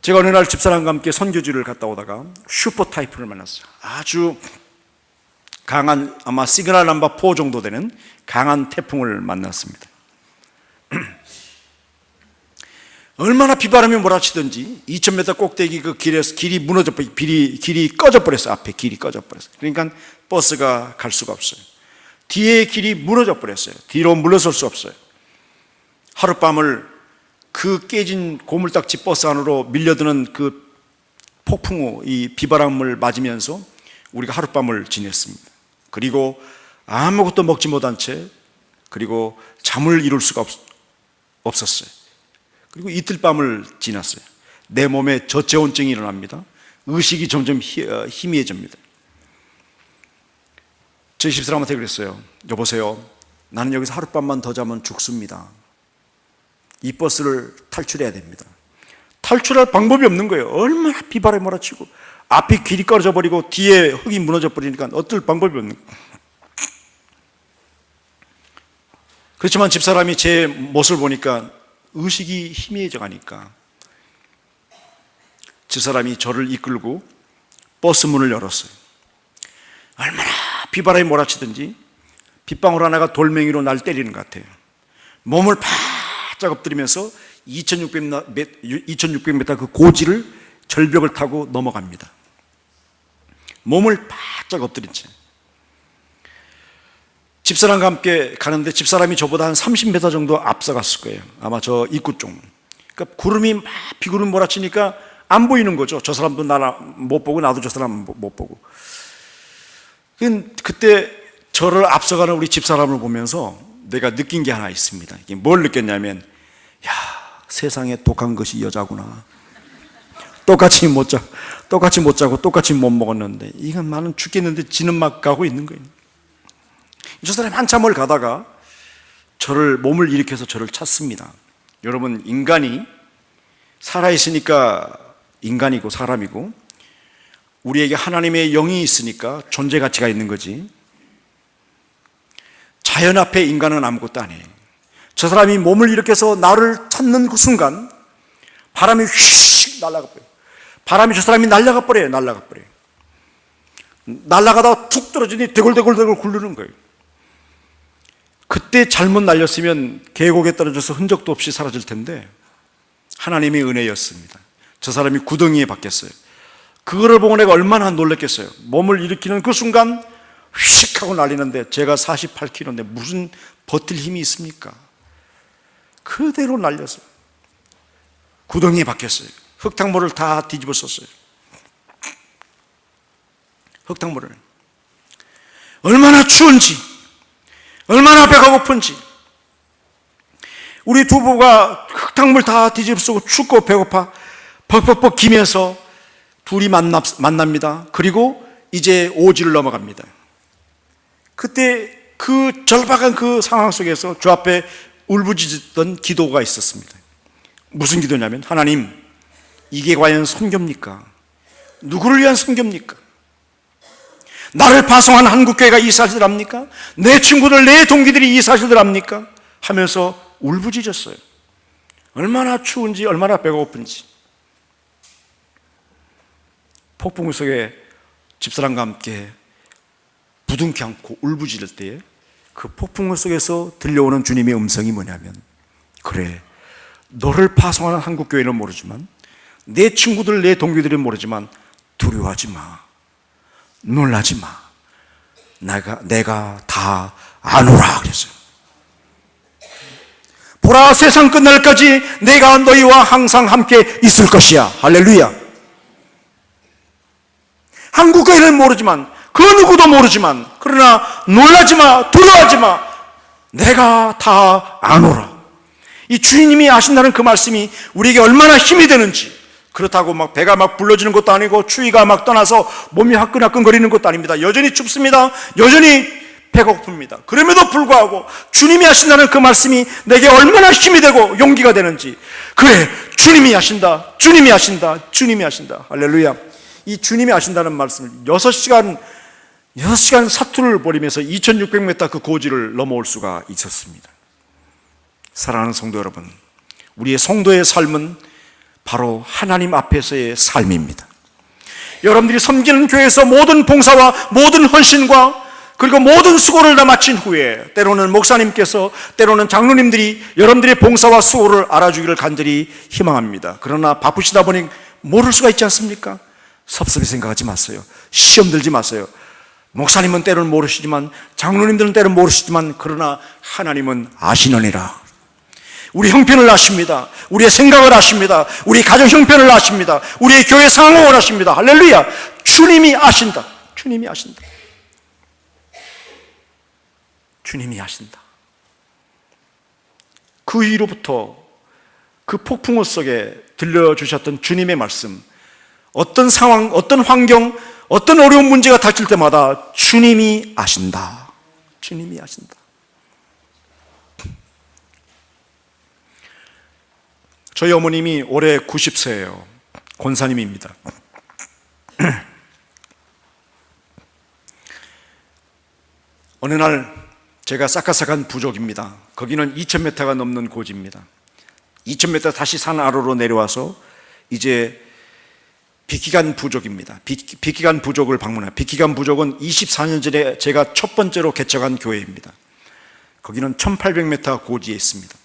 제가 어느 날 집사람과 함께 선교지를 갔다 오다가 슈퍼타이푼을 만났어요. 아주 강한 아마 시그널 넘버 4 정도 되는 강한 태풍을 만났습니다. 얼마나 비바람이 몰아치든지 2000m 꼭대기 그 길에서 길이 무너져 길이 꺼져 버렸어요. 앞에 길이 꺼져 버렸어요. 그러니까 버스가 갈 수가 없어요. 뒤에 길이 무너져 버렸어요. 뒤로 물러설 수 없어요. 하룻밤을 그 깨진 고물딱지 버스 안으로 밀려드는 그 폭풍우 이 비바람을 맞으면서 우리가 하룻밤을 지냈습니다. 그리고 아무것도 먹지 못한 채 그리고 잠을 이룰 수가 없었어요. 그리고 이틀 밤을 지났어요. 내 몸에 저체온증이 일어납니다. 의식이 점점 희미해집니다. 저희 집사람한테 그랬어요. 여보세요, 나는 여기서 하룻밤만 더 자면 죽습니다. 이 버스를 탈출해야 됩니다. 탈출할 방법이 없는 거예요. 얼마나 비바람이 몰아치고 앞이 길이 꺼져 버리고 뒤에 흙이 무너져 버리니까 어떨 방법이 없는 거예요. 그렇지만 집사람이 제 모습을 보니까 의식이 희미해져 가니까 집사람이 저를 이끌고 버스 문을 열었어요. 얼마나 비바람이 몰아치든지 빗방울 하나가 돌멩이로 날 때리는 것 같아요. 몸을 바짝 엎드리면서 2600m 그 고지를 절벽을 타고 넘어갑니다. 몸을 바짝 엎드린 채 집사람과 함께 가는데 집사람이 저보다 한 30m 정도 앞서갔을 거예요. 아마 저 입구 쪽. 그러니까 구름이 막 비구름 몰아치니까 안 보이는 거죠. 저 사람도 나를 못 보고 나도 저 사람 못 보고. 그때 저를 앞서가는 우리 집사람을 보면서 내가 느낀 게 하나 있습니다. 이게 뭘 느꼈냐면, 야, 세상에 독한 것이 여자구나. 똑같이 못 자고 똑같이 못 먹었는데 이건 나는 죽겠는데 지는 막 가고 있는 거예요. 저 사람이 한참을 가다가 몸을 일으켜서 저를 찾습니다. 여러분, 인간이 살아있으니까 인간이고 사람이고 우리에게 하나님의 영이 있으니까 존재 가치가 있는 거지, 자연 앞에 인간은 아무것도 아니에요. 저 사람이 몸을 일으켜서 나를 찾는 그 순간 바람이 휙 날아가 버려요. 바람이 저 사람이 날아가 버려요. 날아가다가 툭 떨어지니 대골대골 굴르는 거예요. 그때 잘못 날렸으면 계곡에 떨어져서 흔적도 없이 사라질 텐데 하나님의 은혜였습니다. 저 사람이 구덩이에 박혔어요. 그거를 보고 내가 얼마나 놀랐겠어요. 몸을 일으키는 그 순간 휙 하고 날리는데 제가 48kg인데 무슨 버틸 힘이 있습니까? 그대로 날렸어요. 구덩이에 박혔어요. 흙탕물을 다 뒤집어 썼어요. 흙탕물을. 얼마나 추운지, 얼마나 배가 고픈지. 우리 두 부부가 흙탕물 다 뒤집쓰고 춥고 배고파 벅벅벅 기면서 둘이 만납니다. 그리고 이제 오지를 넘어갑니다. 그때 그 절박한 그 상황 속에서 주 앞에 울부짖었던 기도가 있었습니다. 무슨 기도냐면, 하나님, 이게 과연 선교입니까? 누구를 위한 선교입니까? 나를 파송한 한국교회가 이 사실을 압니까? 내 친구들, 내 동기들이 이 사실을 압니까? 하면서 울부짖었어요. 얼마나 추운지, 얼마나 배가 고픈지. 폭풍 속에 집사람과 함께 부둥켜 안고 울부짖을 때에 그 폭풍 속에서 들려오는 주님의 음성이 뭐냐면, 그래, 너를 파송하는 한국교회는 모르지만, 내 친구들, 내 동기들은 모르지만 두려워하지 마, 놀라지 마, 내가 다 아노라 그랬어요. 보라, 세상 끝날까지 내가 너희와 항상 함께 있을 것이야. 할렐루야. 한국교회는 모르지만, 그 누구도 모르지만, 그러나 놀라지 마, 두려워하지 마, 내가 다 아노라. 이 주님이 아신다는 그 말씀이 우리에게 얼마나 힘이 되는지. 그렇다고 막 배가 막 불러지는 것도 아니고 추위가 막 떠나서 몸이 화끈화끈거리는 것도 아닙니다. 여전히 춥습니다. 여전히 배가 고픕니다. 그럼에도 불구하고 주님이 하신다는 그 말씀이 내게 얼마나 힘이 되고 용기가 되는지. 그래, 주님이 하신다, 주님이 하신다, 주님이 하신다. 할렐루야. 이 주님이 하신다는 말씀을 6시간 사투를 벌이면서 2600m 그 고지를 넘어올 수가 있었습니다. 사랑하는 성도 여러분, 우리의 성도의 삶은 바로 하나님 앞에서의 삶입니다. 여러분들이 섬기는 교회에서 모든 봉사와 모든 헌신과 그리고 모든 수고를 다 마친 후에 때로는 목사님께서, 때로는 장로님들이 여러분들의 봉사와 수고를 알아주기를 간절히 희망합니다. 그러나 바쁘시다 보니 모를 수가 있지 않습니까? 섭섭히 생각하지 마세요. 시험 들지 마세요. 목사님은 때로는 모르시지만, 장로님들은 때로는 모르시지만, 그러나 하나님은 아시느니라. 우리 형편을 아십니다. 우리의 생각을 아십니다. 우리 가정 형편을 아십니다. 우리의 교회 상황을 아십니다. 할렐루야. 주님이 아신다. 주님이 아신다. 주님이 아신다. 그 이후로부터 그 폭풍우 속에 들려주셨던 주님의 말씀, 어떤 상황, 어떤 환경, 어떤 어려운 문제가 닥칠 때마다 주님이 아신다. 주님이 아신다. 저희 어머님이 올해 90세예요. 권사님입니다. 어느 날 제가 싹가싹한 부족입니다. 거기는 2000m가 넘는 고지입니다. 2000m 다시 산 아래로 내려와서 이제 비키간 부족입니다. 비키간 부족을 방문해요. 비키간 부족은 24년 전에 제가 첫 번째로 개척한 교회입니다. 거기는 1800m 고지에 있습니다.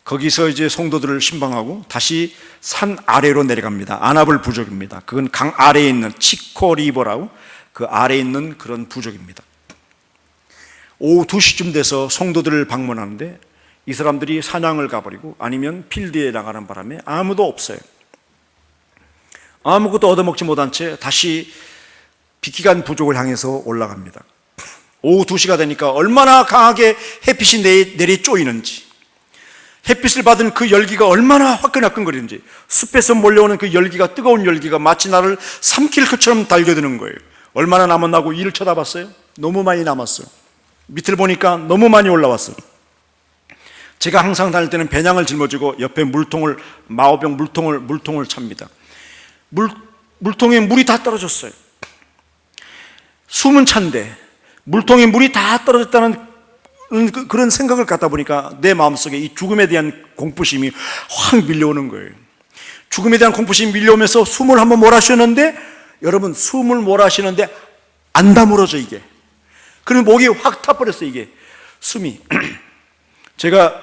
거기서 이제 성도들을 신방하고 다시 산 아래로 내려갑니다. 아나블 부족입니다. 그건 강 아래에 있는 치코리버라고 그 아래에 있는 그런 부족입니다. 오후 2시쯤 돼서 성도들을 방문하는데 이 사람들이 사냥을 가버리고 아니면 필드에 나가는 바람에 아무도 없어요. 아무것도 얻어먹지 못한 채 다시 비키간 부족을 향해서 올라갑니다. 오후 2시가 되니까 얼마나 강하게 햇빛이 내리 쪼이는지, 햇빛을 받은 그 열기가 얼마나 화끈화끈거리는지, 숲에서 몰려오는 그 열기가, 뜨거운 열기가 마치 나를 삼킬 것처럼 달겨드는 거예요. 얼마나 남았나고 위를 쳐다봤어요? 너무 많이 남았어요. 밑을 보니까 너무 많이 올라왔어요. 제가 항상 다닐 때는 배낭을 짊어지고 옆에 물통을, 마오병 물통을 찹니다. 물통에 물이 다 떨어졌어요. 숨은 찬데 물통에 물이 다 떨어졌다는 그런 생각을 갖다 보니까 내 마음속에 이 죽음에 대한 공포심이 확 밀려오는 거예요. 죽음에 대한 공포심이 밀려오면서 숨을 한번 몰아쉬었는데, 여러분, 숨을 몰아쉬는데 안 다물어져 이게. 그리고 목이 확 타버렸어요 이게 숨이. 제가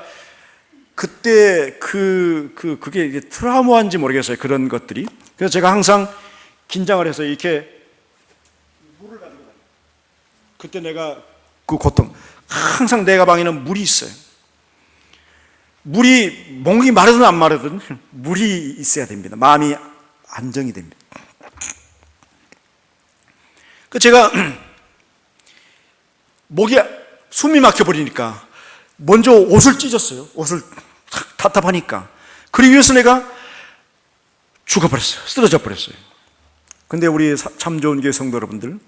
그때 그게 이게 트라우마인지 모르겠어요, 그런 것들이. 그래서 제가 항상 긴장을 해서 이렇게 물을 가지고 다녀요. 그때 내가 그 고통, 항상 내 가방에는 물이 있어요. 물이, 목이 마르든 안 마르든 물이 있어야 됩니다. 마음이 안정이 됩니다. 그 제가 목이 숨이 막혀버리니까 먼저 옷을 찢었어요. 옷을 답답하니까. 그러기 위해서 내가 죽어버렸어요. 쓰러져 버렸어요. 근데 우리 참 좋은 교회 성도 여러분들,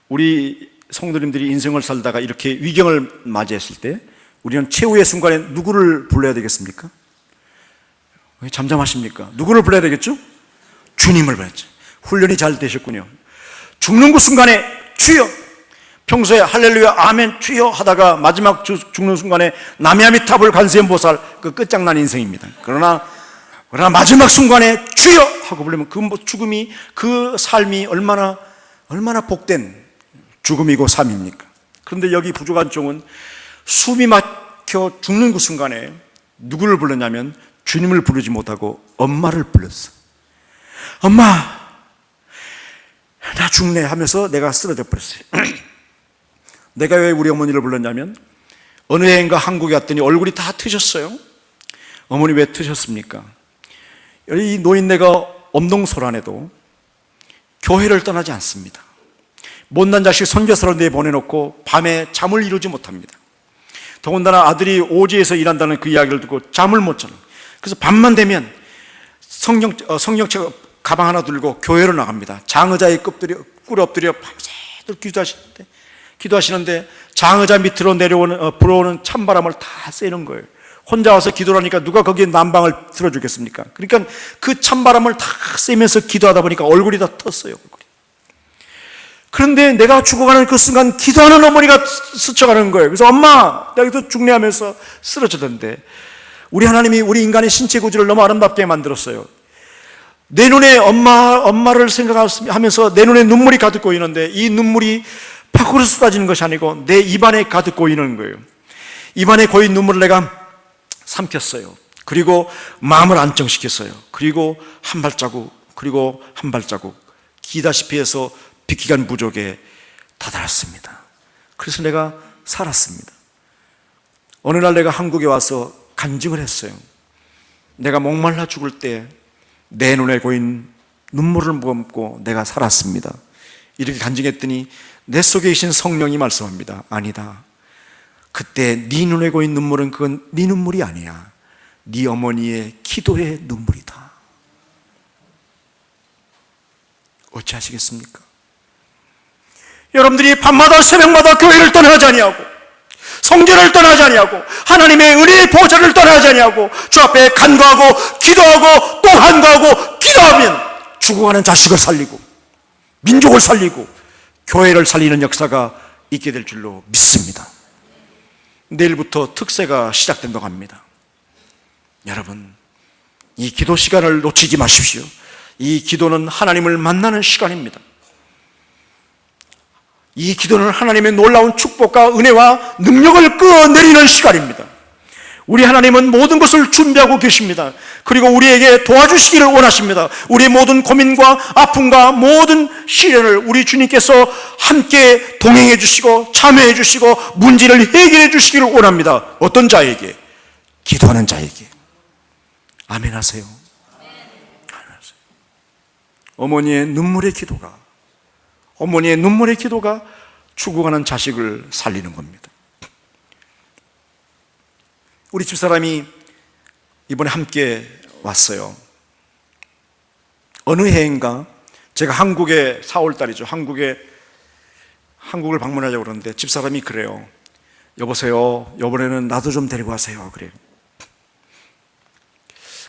우리 성도님들이 인생을 살다가 이렇게 위경을 맞이했을 때 우리는 최후의 순간에 누구를 불러야 되겠습니까? 왜 잠잠하십니까? 누구를 불러야 되겠죠? 주님을 불러야죠. 훈련이 잘 되셨군요. 죽는 그 순간에 주여, 평소에 할렐루야 아멘 주여 하다가 마지막 죽는 순간에 남야미탑을 간세음보살, 그 끝장난 인생입니다. 그러나 마지막 순간에 주여 하고 부르면 그 죽음이, 그 삶이 얼마나 복된 죽음이고 삶입니까? 그런데 여기 부족한 종은 숨이 막혀 죽는 그 순간에 누구를 불렀냐면 주님을 부르지 못하고 엄마를 불렀어. 엄마, 나 죽네 하면서 내가 쓰러져 버렸어요. 내가 왜 우리 어머니를 불렀냐면 어느 해인가 한국에 왔더니 얼굴이 다 트셨어요. 어머니 왜 트셨습니까? 이 노인네가 엄동소란해도 교회를 떠나지 않습니다. 못난 자식 선교사로 내보내놓고 밤에 잠을 이루지 못합니다. 더군다나 아들이 오지에서 일한다는 그 이야기를 듣고 잠을 못 자는, 그래서 밤만 되면 성경책 가방 하나 들고 교회로 나갑니다. 장의자에 꿇어 엎드려 밤새도록 기도하시는데 장의자 밑으로 불어오는 찬바람을 다 쐬는 거예요. 혼자 와서 기도를 하니까 누가 거기에 난방을 틀어주겠습니까? 그러니까 그 찬바람을 다 쐬면서 기도하다 보니까 얼굴이 다 텄어요. 그런데 내가 죽어가는 그 순간 기도하는 어머니가 스쳐가는 거예요. 그래서 엄마, 내가 여기서 죽네 하면서 쓰러졌는데, 우리 하나님이 우리 인간의 신체 구조를 너무 아름답게 만들었어요. 내 눈에 엄마를 생각하면서 내 눈에 눈물이 가득 고이는데, 이 눈물이 밖으로 쏟아지는 것이 아니고 내 입안에 가득 고이는 거예요. 입안에 고인 눈물을 내가 삼켰어요. 그리고 마음을 안정시켰어요. 그리고 한 발자국, 그리고 한 발자국 기다시피 해서 비키간 부족에 다다랐습니다. 그래서 내가 살았습니다. 어느 날 내가 한국에 와서 간증을 했어요. 내가 목말라 죽을 때 내 눈에 고인 눈물을 머금고 내가 살았습니다. 이렇게 간증했더니 내 속에 계신 성령이 말씀합니다. 아니다. 그때 네 눈에 고인 눈물은 그건 네 눈물이 아니야. 네 어머니의 기도의 눈물이다. 어찌하시겠습니까? 여러분들이 밤마다 새벽마다 교회를 떠나지 아니하고 성전을 떠나지 아니하고 하나님의 은혜의 보좌를 떠나지 아니하고 주 앞에 간구하고 기도하고 또 간구하고 기도하면 죽어가는 자식을 살리고 민족을 살리고 교회를 살리는 역사가 있게 될 줄로 믿습니다. 내일부터 특세가 시작된다고 합니다. 여러분, 이 기도 시간을 놓치지 마십시오. 이 기도는 하나님을 만나는 시간입니다. 이 기도는 하나님의 놀라운 축복과 은혜와 능력을 끌어내리는 시간입니다. 우리 하나님은 모든 것을 준비하고 계십니다. 그리고 우리에게 도와주시기를 원하십니다. 우리의 모든 고민과 아픔과 모든 시련을 우리 주님께서 함께 동행해 주시고 참여해 주시고 문제를 해결해 주시기를 원합니다. 어떤 자에게? 기도하는 자에게. 아멘 하세요. 어머니의 눈물의 기도가 죽어가는 자식을 살리는 겁니다. 우리 집사람이 이번에 함께 왔어요. 어느 해인가 제가 한국에 4월달이죠. 한국을 방문하려고 그러는데 집사람이 그래요. 여보세요. 이번에는 나도 좀 데리고 가세요. 그래요.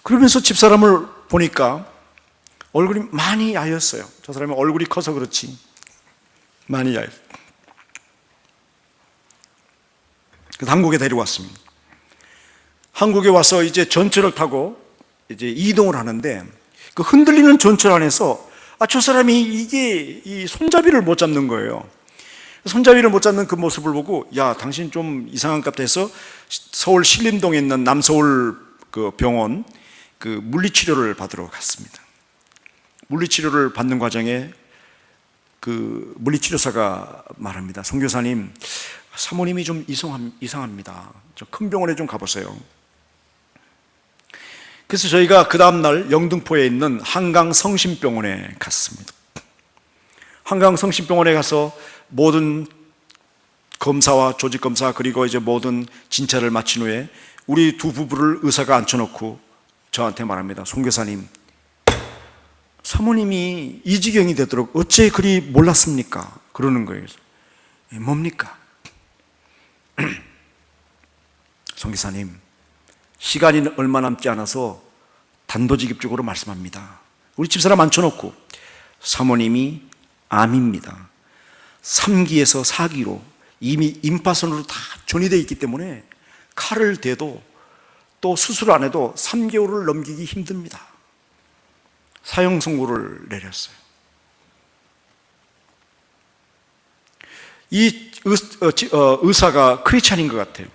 그러면서 집사람을 보니까 얼굴이 많이 야였어요. 저 사람이 얼굴이 커서 그렇지 많이 야였어요. 그래서 한국에 데리고 왔습니다. 한국에 와서 이제 전철을 타고 이제 이동을 하는데 그 흔들리는 전철 안에서 저 사람이 이게 이 손잡이를 못 잡는 거예요. 손잡이를 못 잡는 그 모습을 보고 야, 당신 좀 이상한 것 같아서 서울 신림동에 있는 남서울 그 병원 그 물리치료를 받으러 갔습니다. 물리치료를 받는 과정에 그 물리치료사가 말합니다. 선교사님, 사모님이 좀 이상합니다. 저 큰 병원에 좀 가보세요. 그래서 저희가 그 다음날 영등포에 있는 한강 성심병원에 갔습니다. 한강 성심병원에 가서 모든 검사와 조직 검사 그리고 이제 모든 진찰을 마친 후에 우리 두 부부를 의사가 앉혀놓고 저한테 말합니다. 선교사님, 사모님이 이 지경이 되도록 어째 그리 몰랐습니까? 그러는 거예요. 뭡니까? 선교사님, 시간이 얼마 남지 않아서 단도직입적으로 말씀합니다. 우리 집사람 앉혀놓고 사모님이 암입니다. 3기에서 4기로 이미 임파선으로 다 전이되어 있기 때문에 칼을 대도 또 수술 안 해도 3개월을 넘기기 힘듭니다. 사형 선고를 내렸어요. 이 의사가 크리스찬인 것 같아요.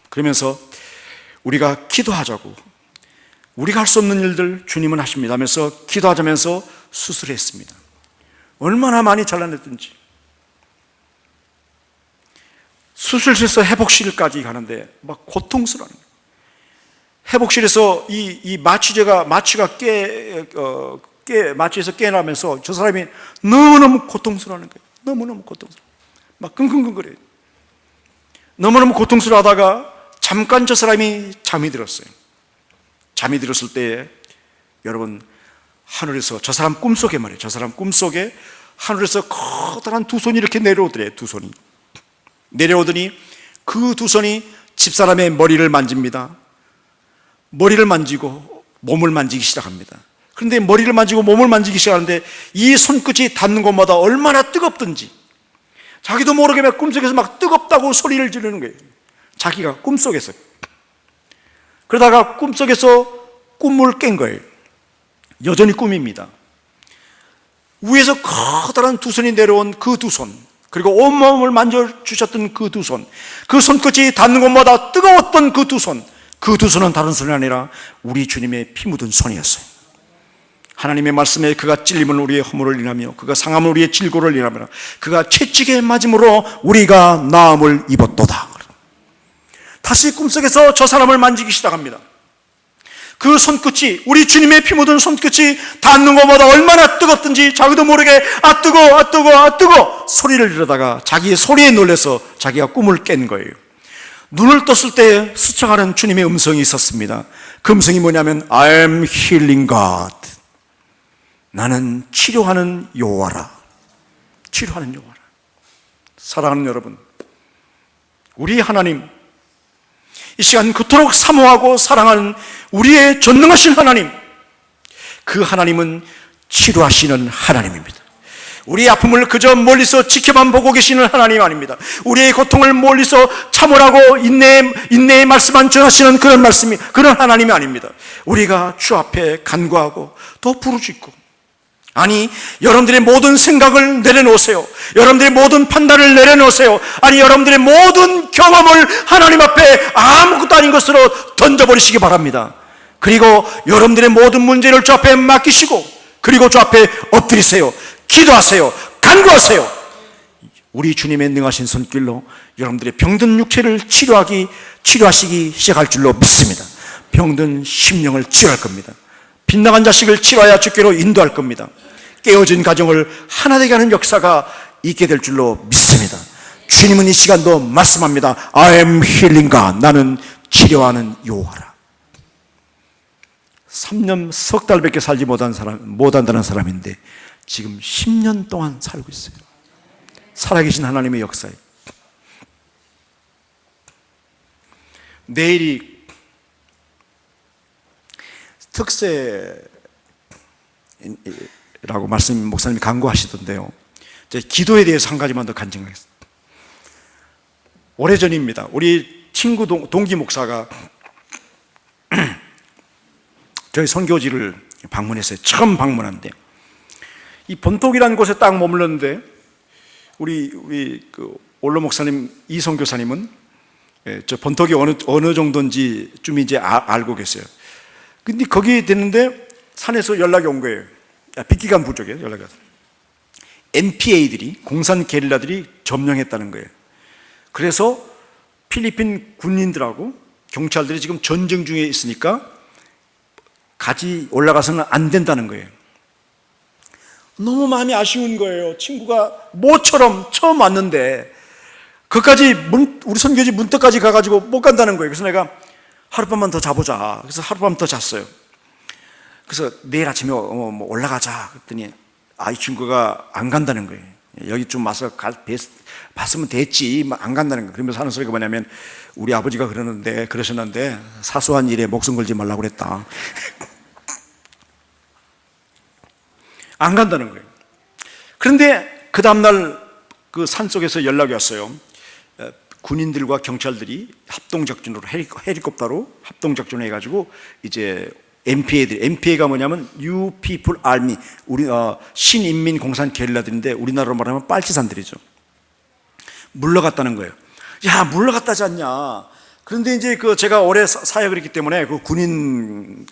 그러면서 우리가 기도하자고, 우리가 할 수 없는 일들 주님은 하십니다 하면서 기도하자면서 수술했습니다. 얼마나 많이 잘라냈든지. 수술실에서 회복실까지 가는데 막 고통스러운 거예요. 회복실에서 이 마취가 마취에서 깨나면서 저 사람이 너무너무 고통스러워하는 거예요. 너무너무 고통스러워. 막 끙끙끙거려요. 너무너무 고통스러워하다가 잠깐 저 사람이 잠이 들었어요. 잠이 들었을 때 여러분, 하늘에서 저 사람 꿈속에 말이에요. 저 사람 꿈속에 하늘에서 커다란 두 손이 이렇게 내려오더래요. 두 손이 내려오더니 그 두 손이 집사람의 머리를 만집니다. 머리를 만지고 몸을 만지기 시작합니다. 그런데 머리를 만지고 몸을 만지기 시작하는데 이 손끝이 닿는 곳마다 얼마나 뜨겁든지 자기도 모르게 막 꿈속에서 막 뜨겁다고 소리를 지르는 거예요. 자기가 꿈속에서. 그러다가 꿈속에서 꿈을 깬 거예요. 여전히 꿈입니다. 위에서 커다란 두 손이 내려온 그 두 손, 그리고 온몸을 만져주셨던 그 두 손, 그 손끝이 닿는 곳마다 뜨거웠던 그 두 손, 그 두 손은 다른 손이 아니라 우리 주님의 피 묻은 손이었어요. 하나님의 말씀에 그가 찔림은 우리의 허물을 인하며 그가 상함은 우리의 질고를 인하며 그가 채찍에 맞음으로 우리가 나음을 입었도다. 다시 꿈속에서 저 사람을 만지기 시작합니다. 그 손끝이, 우리 주님의 피 묻은 손끝이 닿는 것보다 얼마나 뜨겁든지 자기도 모르게 아 뜨거 소리를 지르다가 자기의 소리에 놀라서 자기가 꿈을 깬 거예요. 눈을 떴을 때 스쳐가는 주님의 음성이 있었습니다. 그 음성이 뭐냐면 I am healing God. 나는 치료하는 여호와라. 치료하는 여호와라. 사랑하는 여러분, 우리 하나님, 이 시간 그토록 사모하고 사랑하는 우리의 전능하신 하나님, 그 하나님은 치료하시는 하나님입니다. 우리의 아픔을 그저 멀리서 지켜만 보고 계시는 하나님 아닙니다. 우리의 고통을 멀리서 참으라고 인내의 말씀만 전하시는 그런 하나님이 아닙니다. 우리가 주 앞에 간구하고 더 부르짖고, 아니 여러분들의 모든 생각을 내려놓으세요. 여러분들의 모든 판단을 내려놓으세요. 아니 여러분들의 모든 경험을 하나님 앞에 아무것도 아닌 것으로 던져버리시기 바랍니다. 그리고 여러분들의 모든 문제를 주 앞에 맡기시고, 그리고 주 앞에 엎드리세요. 기도하세요. 간구하세요. 우리 주님의 능하신 손길로 여러분들의 병든 육체를 치료하시기 시작할 줄로 믿습니다. 병든 심령을 치료할 겁니다. 빗나간 자식을 치료하여 주께로 인도할 겁니다. 깨어진 가정을 하나 되게 하는 역사가 있게 될 줄로 믿습니다. 주님은 이 시간도 말씀합니다. I am healing God. 나는 치료하는 여호와라. 3년 석 달밖에 살지 못한다는 사람인데 지금 10년 동안 살고 있어요. 살아계신 하나님의 역사에. 내일이 특세라고 목사님이 강구하시던데요. 기도에 대해서 한 가지만 더 간증하겠습니다. 오래전입니다. 우리 친구 동기 목사가 저희 선교지를 방문했어요. 처음 방문한데 이 본톡이라는 곳에 딱 머물렀는데 우리 그 올로 목사님 이성 교사님은 저 본톡이 어느 정도인지 좀 이제 알고 계세요. 근데 거기 됐는데 산에서 연락이 온 거예요. 빗기간 부족이에요. 연락이 와서 MPA들이, 공산 게릴라들이 점령했다는 거예요. 그래서 필리핀 군인들하고 경찰들이 지금 전쟁 중에 있으니까 같이 올라가서는 안 된다는 거예요. 너무 마음이 아쉬운 거예요. 친구가 모처럼 처음 왔는데 그까지 우리 선교지 문턱까지 가가지고 못 간다는 거예요. 그래서 내가 하룻밤만 더 자보자. 그래서 하룻밤 더 잤어요. 그래서 내일 아침에 뭐 올라가자 그랬더니 이 친구가 안 간다는 거예요. 여기 좀 와서 봤으면 됐지 안 간다는 거예요. 그러면서 하는 소리가 뭐냐면 우리 아버지가 그러셨는데 사소한 일에 목숨 걸지 말라고 그랬다. 안 간다는 거예요. 그런데 그 다음날 그 산속에서 연락이 왔어요. 군인들과 경찰들이 합동작전으로 헬리콥터로 합동작전을 해가지고 이제 MPA가 뭐냐면 You People Army, 우리 신인민공산 게릴라들인데 우리나라로 말하면 빨치산들이죠. 물러갔다는 거예요. 야, 물러갔다지 않냐? 그런데 이제 제가 오래 사역을 했기 때문에 그 군인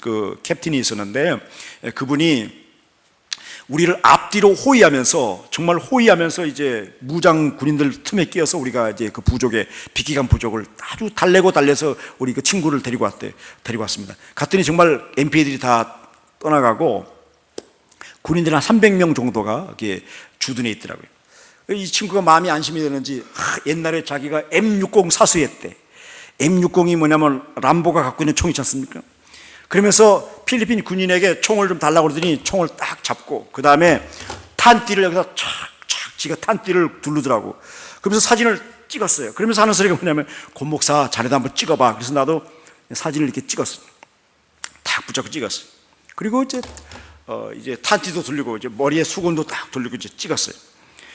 캡틴이 있었는데 그분이 우리를 앞뒤로 호위하면서 정말 호위하면서 이제 무장 군인들 틈에 끼어서 우리가 이제 그 부족의 비키간 부족을 아주 달래서 우리 그 친구를 데리고 왔습니다. 갔더니 정말 MP들이 다 떠나가고 군인들 한 300명 정도가 이렇게 주둔해 있더라고요. 이 친구가 마음이 안심이 되는지 옛날에 자기가 M60 사수했대. M60이 뭐냐면 람보가 갖고 있는 총이지 않습니까? 그러면서 필리핀 군인에게 총을 좀 달라고 그러더니 총을 딱 잡고 그 다음에 탄띠를 여기서 착착 지가 탄띠를 두르더라고. 그러면서 사진을 찍었어요. 그러면서 하는 소리가 뭐냐면 권 목사 자네도 한번 찍어봐. 그래서 나도 사진을 이렇게 찍었어요. 딱 붙잡고 찍었어요. 그리고 이제 탄띠도 돌리고 이제 머리에 수건도 딱 돌리고 이제 찍었어요.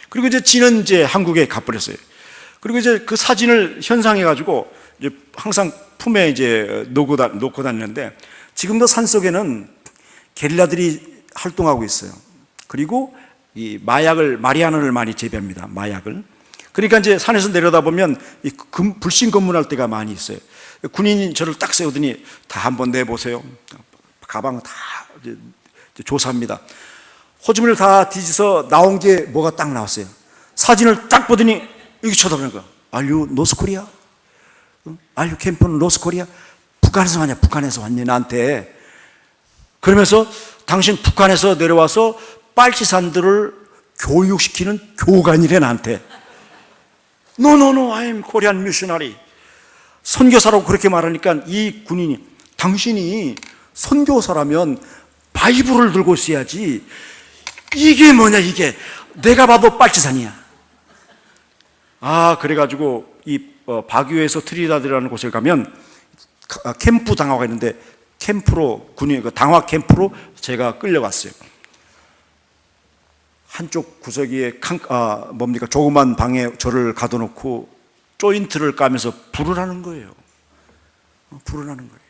그리고 이제 지는 이제 한국에 가버렸어요. 그리고 이제 그 사진을 현상해가지고 이제 항상 품에 이제 놓고 다니는데 지금도 산속에는 게릴라들이 활동하고 있어요. 그리고 이 마리아나를 많이 재배합니다. 마약을. 그러니까 이제 산에서 내려다 보면 불신 검문할 때가 많이 있어요. 군인이 저를 딱 세우더니 다 한번 내보세요. 가방 다 이제 조사합니다. 호주머니를 다 뒤져서 나온 게 뭐가 딱 나왔어요. 사진을 딱 보더니 이렇게 쳐다보는 거야. Are you North Korea? Are you came from North Korea? 북한에서 왔냐? 북한에서 왔냐? 나한테. 그러면서 당신 북한에서 내려와서 빨치산들을 교육시키는 교관이래 나한테. No, I'm Korean missionary. 선교사라고 그렇게 말하니까 이 군인이 당신이 선교사라면 바이블을 들고 있어야지. 이게 뭐냐 이게. 내가 봐도 빨치산이야. 그래가지고 이 바교에서 트리다드라는 곳에 가면 캠프 당화가 있는데 캠프로 군인 당화 캠프로 제가 끌려갔어요. 한쪽 구석기에 조그만 방에 저를 가둬놓고 조인트를 까면서 불을 하는 거예요. 불을 하는 거예요.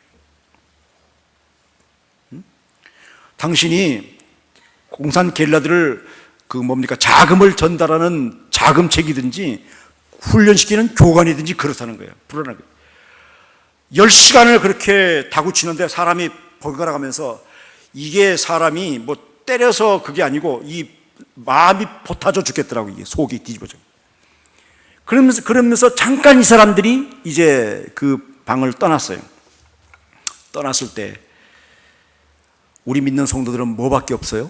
당신이 공산 게릴라들을 자금을 전달하는 자금책이든지 훈련시키는 교관이든지 그렇다는 거예요. 불안한 거예요. 10시간을 그렇게 다구치는데 사람이 번갈아가면서 이게 사람이 뭐 때려서 그게 아니고 이 마음이 보타져 죽겠더라고. 이게 속이 뒤집어져. 그러면서 잠깐 이 사람들이 이제 그 방을 떠났어요. 떠났을 때 우리 믿는 성도들은 뭐밖에 없어요?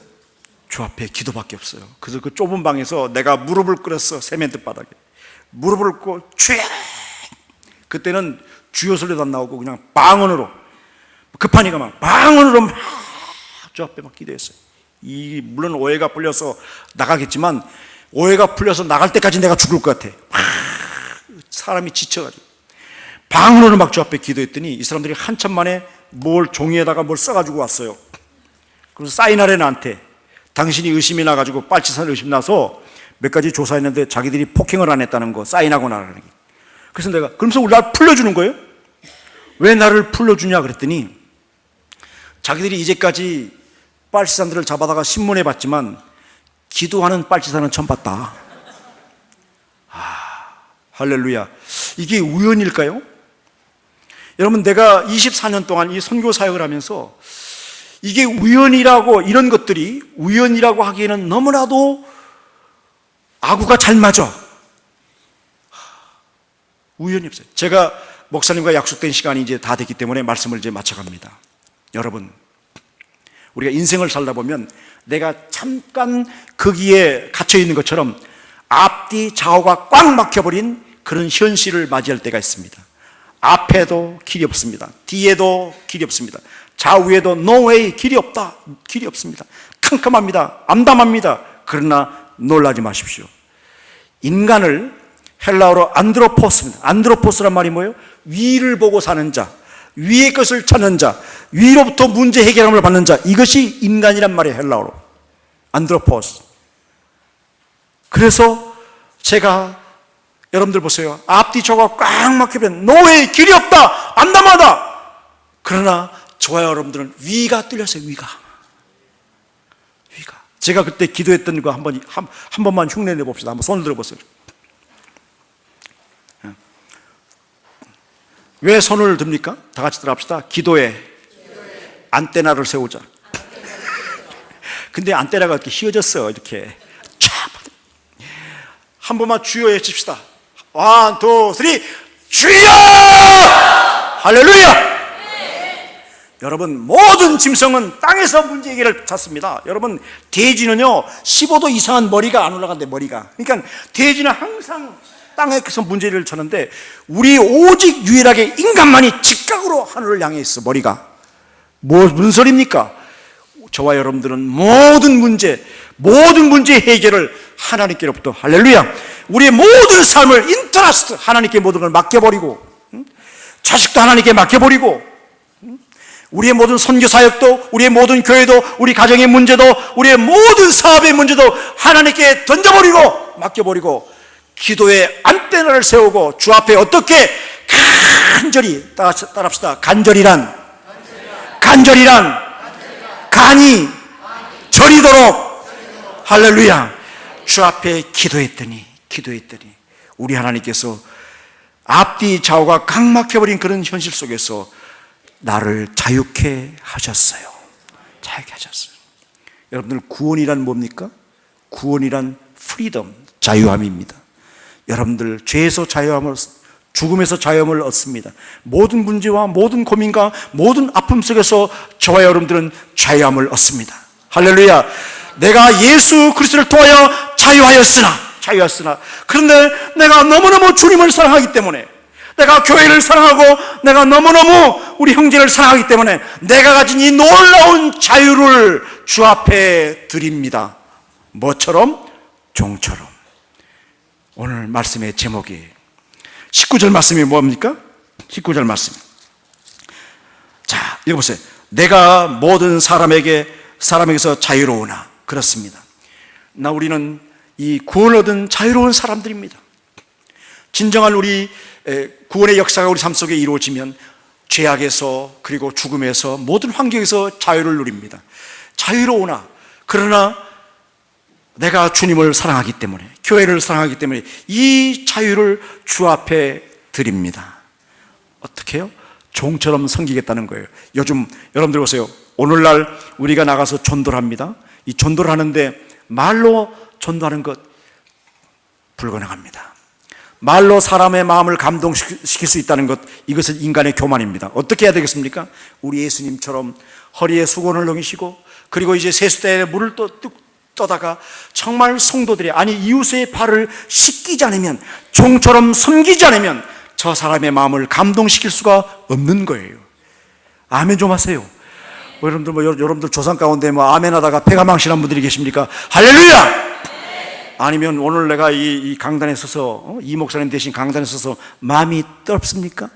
주 앞에 기도밖에 없어요. 그래서 그 좁은 방에서 내가 무릎을 꿇었어. 세멘트 바닥에 무릎을 꿇고 주여. 그때는 주여 소리도 안 나오고 그냥 방언으로 급하니까 막 방언으로 막 주 앞에 막 기도했어요. 물론 오해가 풀려서 나가겠지만 오해가 풀려서 나갈 때까지 내가 죽을 것 같아. 사람이 지쳐가지고 방언으로 막 주 앞에 기도했더니 이 사람들이 한참 만에 종이에다가 뭘 써가지고 왔어요. 그래서 사인하래 나한테. 당신이 의심이 나가지고 빨치산 의심 나서 몇 가지 조사했는데 자기들이 폭행을 안 했다는 거 사인하고 나가는 게. 그래서 내가 그러면서 날 풀려주는 거예요. 왜 나를 풀려주냐 그랬더니 자기들이 이제까지 빨치산들을 잡아다가 신문에 봤지만 기도하는 빨치산은 처음 봤다. 할렐루야. 이게 우연일까요? 여러분, 내가 24년 동안 이 선교 사역을 하면서 이게 우연이라고, 이런 것들이 우연이라고 하기에는 너무나도 아구가 잘 맞아. 우연이 없어요. 제가 목사님과 약속된 시간이 이제 다 됐기 때문에 말씀을 이제 마쳐갑니다. 여러분, 우리가 인생을 살다 보면 내가 잠깐 거기에 갇혀 있는 것처럼 앞뒤 좌우가 꽉 막혀버린 그런 현실을 맞이할 때가 있습니다. 앞에도 길이 없습니다. 뒤에도 길이 없습니다. 좌우에도 no way, 길이 없다. 길이 없습니다. 캄캄합니다. 암담합니다. 그러나 놀라지 마십시오. 인간을 헬라어로 안드로포스입니다. 안드로포스란 말이 뭐예요? 위를 보고 사는 자, 위의 것을 찾는 자, 위로부터 문제 해결함을 받는 자, 이것이 인간이란 말이에요. 헬라어로 안드로포스. 그래서 제가 여러분들 보세요. 앞뒤 좌우가 꽉 막히면 노예 길이 없다, 암담하다. 그러나 저와 여러분들은 위가 뚫렸어요. 위가. 제가 그때 기도했던 거 한 번만 흉내 내봅시다. 한번 손을 들어보세요. 왜 손을 듭니까? 다 같이 들어갑시다. 기도에 안테나를 세우자. 근데 안테나가 이렇게 휘어졌어요. 이렇게 한 번만 주여 외칩시다. 1, 2, 3 주여! 할렐루야! 여러분, 모든 짐승은 땅에서 문제 해결을 찾습니다. 여러분, 돼지는요 15도 이상은 머리가 안 올라간대. 머리가. 그러니까 돼지는 항상 땅에서 문제를 찾는데, 우리 오직 유일하게 인간만이 직각으로 하늘을 향해 있어. 머리가. 무슨 소리입니까? 저와 여러분들은 모든 문제 해결을 하나님께로부터, 할렐루야, 우리의 모든 삶을 인트러스트, 하나님께 모든 걸 맡겨버리고, 자식도 하나님께 맡겨버리고, 우리의 모든 선교 사역도, 우리의 모든 교회도, 우리 가정의 문제도, 우리의 모든 사업의 문제도 하나님께 던져버리고 맡겨버리고, 기도에 안테나를 세우고 주 앞에 어떻게 간절히, 따라합시다. 간절이란 간이 저리도록, 할렐루야, 주 앞에 기도했더니 우리 하나님께서 앞뒤 좌우가 각 막혀버린 그런 현실 속에서 나를 자유케 하셨어요. 여러분들, 구원이란 뭡니까? 구원이란 프리덤, 자유함입니다. 여러분들, 죄에서 자유함을, 죽음에서 자유함을 얻습니다. 모든 문제와 모든 고민과 모든 아픔 속에서 저와 여러분들은 자유함을 얻습니다. 할렐루야. 내가 예수 그리스도를 통하여 자유하였으나 그런데 내가 너무너무 주님을 사랑하기 때문에, 내가 교회를 사랑하고 내가 너무너무 우리 형제를 사랑하기 때문에 내가 가진 이 놀라운 자유를 주 앞에 드립니다. 뭐처럼? 종처럼. 오늘 말씀의 제목이 19절 말씀이 뭡니까? 19절 말씀. 자, 읽어보세요. 내가 모든 사람에게서 자유로우나. 그렇습니다. 우리는 이 구원을 얻은 자유로운 사람들입니다. 진정한 우리 구원의 역사가 우리 삶 속에 이루어지면 죄악에서, 그리고 죽음에서, 모든 환경에서 자유를 누립니다. 자유로우나, 그러나 내가 주님을 사랑하기 때문에, 교회를 사랑하기 때문에 이 자유를 주 앞에 드립니다. 어떻게 해요? 종처럼 섬기겠다는 거예요. 요즘 여러분들 보세요. 오늘날 우리가 나가서 전도를 합니다. 이 전도를 하는데 말로 전도하는 것 불가능합니다. 말로 사람의 마음을 감동시킬 수 있다는 것, 이것은 인간의 교만입니다. 어떻게 해야 되겠습니까? 우리 예수님처럼 허리에 수건을 넘기시고, 그리고 이제 세수대에 물을 떠다가 정말 성도들이, 아니 이웃의 발을 씻기지 않으면, 종처럼 섬기지 않으면 저 사람의 마음을 감동시킬 수가 없는 거예요. 아멘 좀 하세요. 여러분들 조상 가운데 아멘 하다가 폐가 망신한 분들이 계십니까? 할렐루야! 아니면 오늘 내가 이 강단에 서서, 이 목사님 대신 강단에 서서 마음이 떨습니까?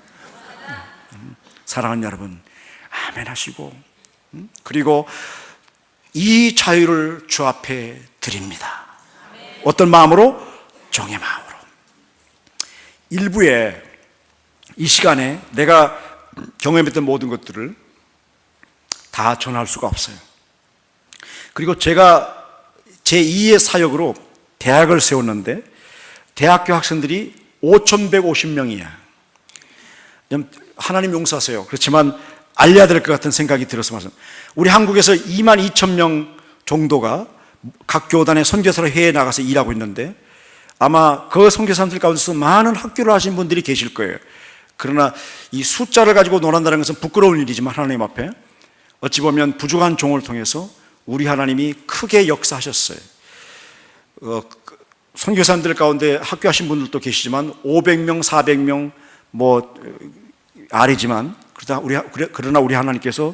사랑하는 여러분, 아멘 하시고, 그리고 이 자유를 주 앞에 드립니다. 어떤 마음으로? 종의 마음으로. 일부에 이 시간에 내가 경험했던 모든 것들을 다 전할 수가 없어요. 그리고 제가 제2의 사역으로 대학을 세웠는데 대학교 학생들이 5,150명이야. 하나님 용서하세요. 그렇지만 알려야 될 것 같은 생각이 들어서 말씀. 우리 한국에서 22,000명 정도가 각 교단의 선교사로 해외에 나가서 일하고 있는데, 아마 그 선교사들 가운데서 많은 학교를 하신 분들이 계실 거예요. 그러나 이 숫자를 가지고 논한다는 것은 부끄러운 일이지만 하나님 앞에 어찌 보면 부족한 종을 통해서 우리 하나님이 크게 역사하셨어요. 선교사님들 가운데 학교하신 분들도 계시지만 500명, 400명 아니지만 그러나 우리 하나님께서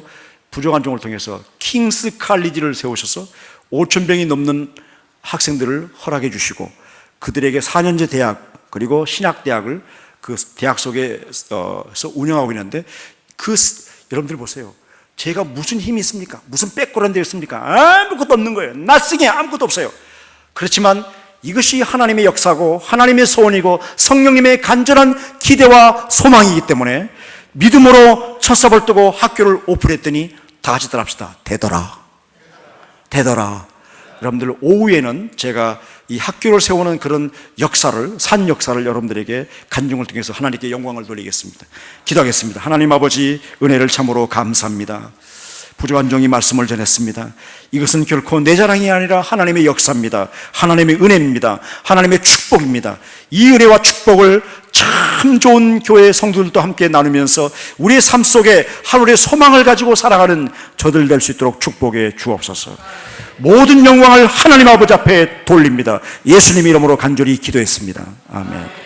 부족한 종을 통해서 킹스 칼리지를 세우셔서 5,000명이 넘는 학생들을 허락해 주시고 그들에게 4년제 대학 그리고 신학대학을 그 대학 속에서 운영하고 있는데 여러분들 보세요. 제가 무슨 힘이 있습니까? 무슨 백그라운드 있습니까? 아무것도 없는 거예요. 나싱해 아무것도 없어요. 그렇지만 이것이 하나님의 역사고 하나님의 소원이고 성령님의 간절한 기대와 소망이기 때문에 믿음으로 첫삽을 뜨고 학교를 오픈했더니 다 같이 따라합시다. 되더라. 여러분들 오후에는 제가 이 학교를 세우는 그런 역사를 산 역사를 여러분들에게 간증을 통해서 하나님께 영광을 돌리겠습니다. 기도하겠습니다. 하나님 아버지 은혜를 참으로 감사합니다. 부족한 종이 말씀을 전했습니다. 이것은 결코 내 자랑이 아니라 하나님의 역사입니다. 하나님의 은혜입니다. 하나님의 축복입니다. 이 은혜와 축복을 참 좋은 교회 성도들도 함께 나누면서 우리의 삶 속에 하늘의 소망을 가지고 살아가는 저들 될 수 있도록 축복해 주옵소서. 모든 영광을 하나님 아버지 앞에 돌립니다. 예수님 이름으로 간절히 기도했습니다. 아멘.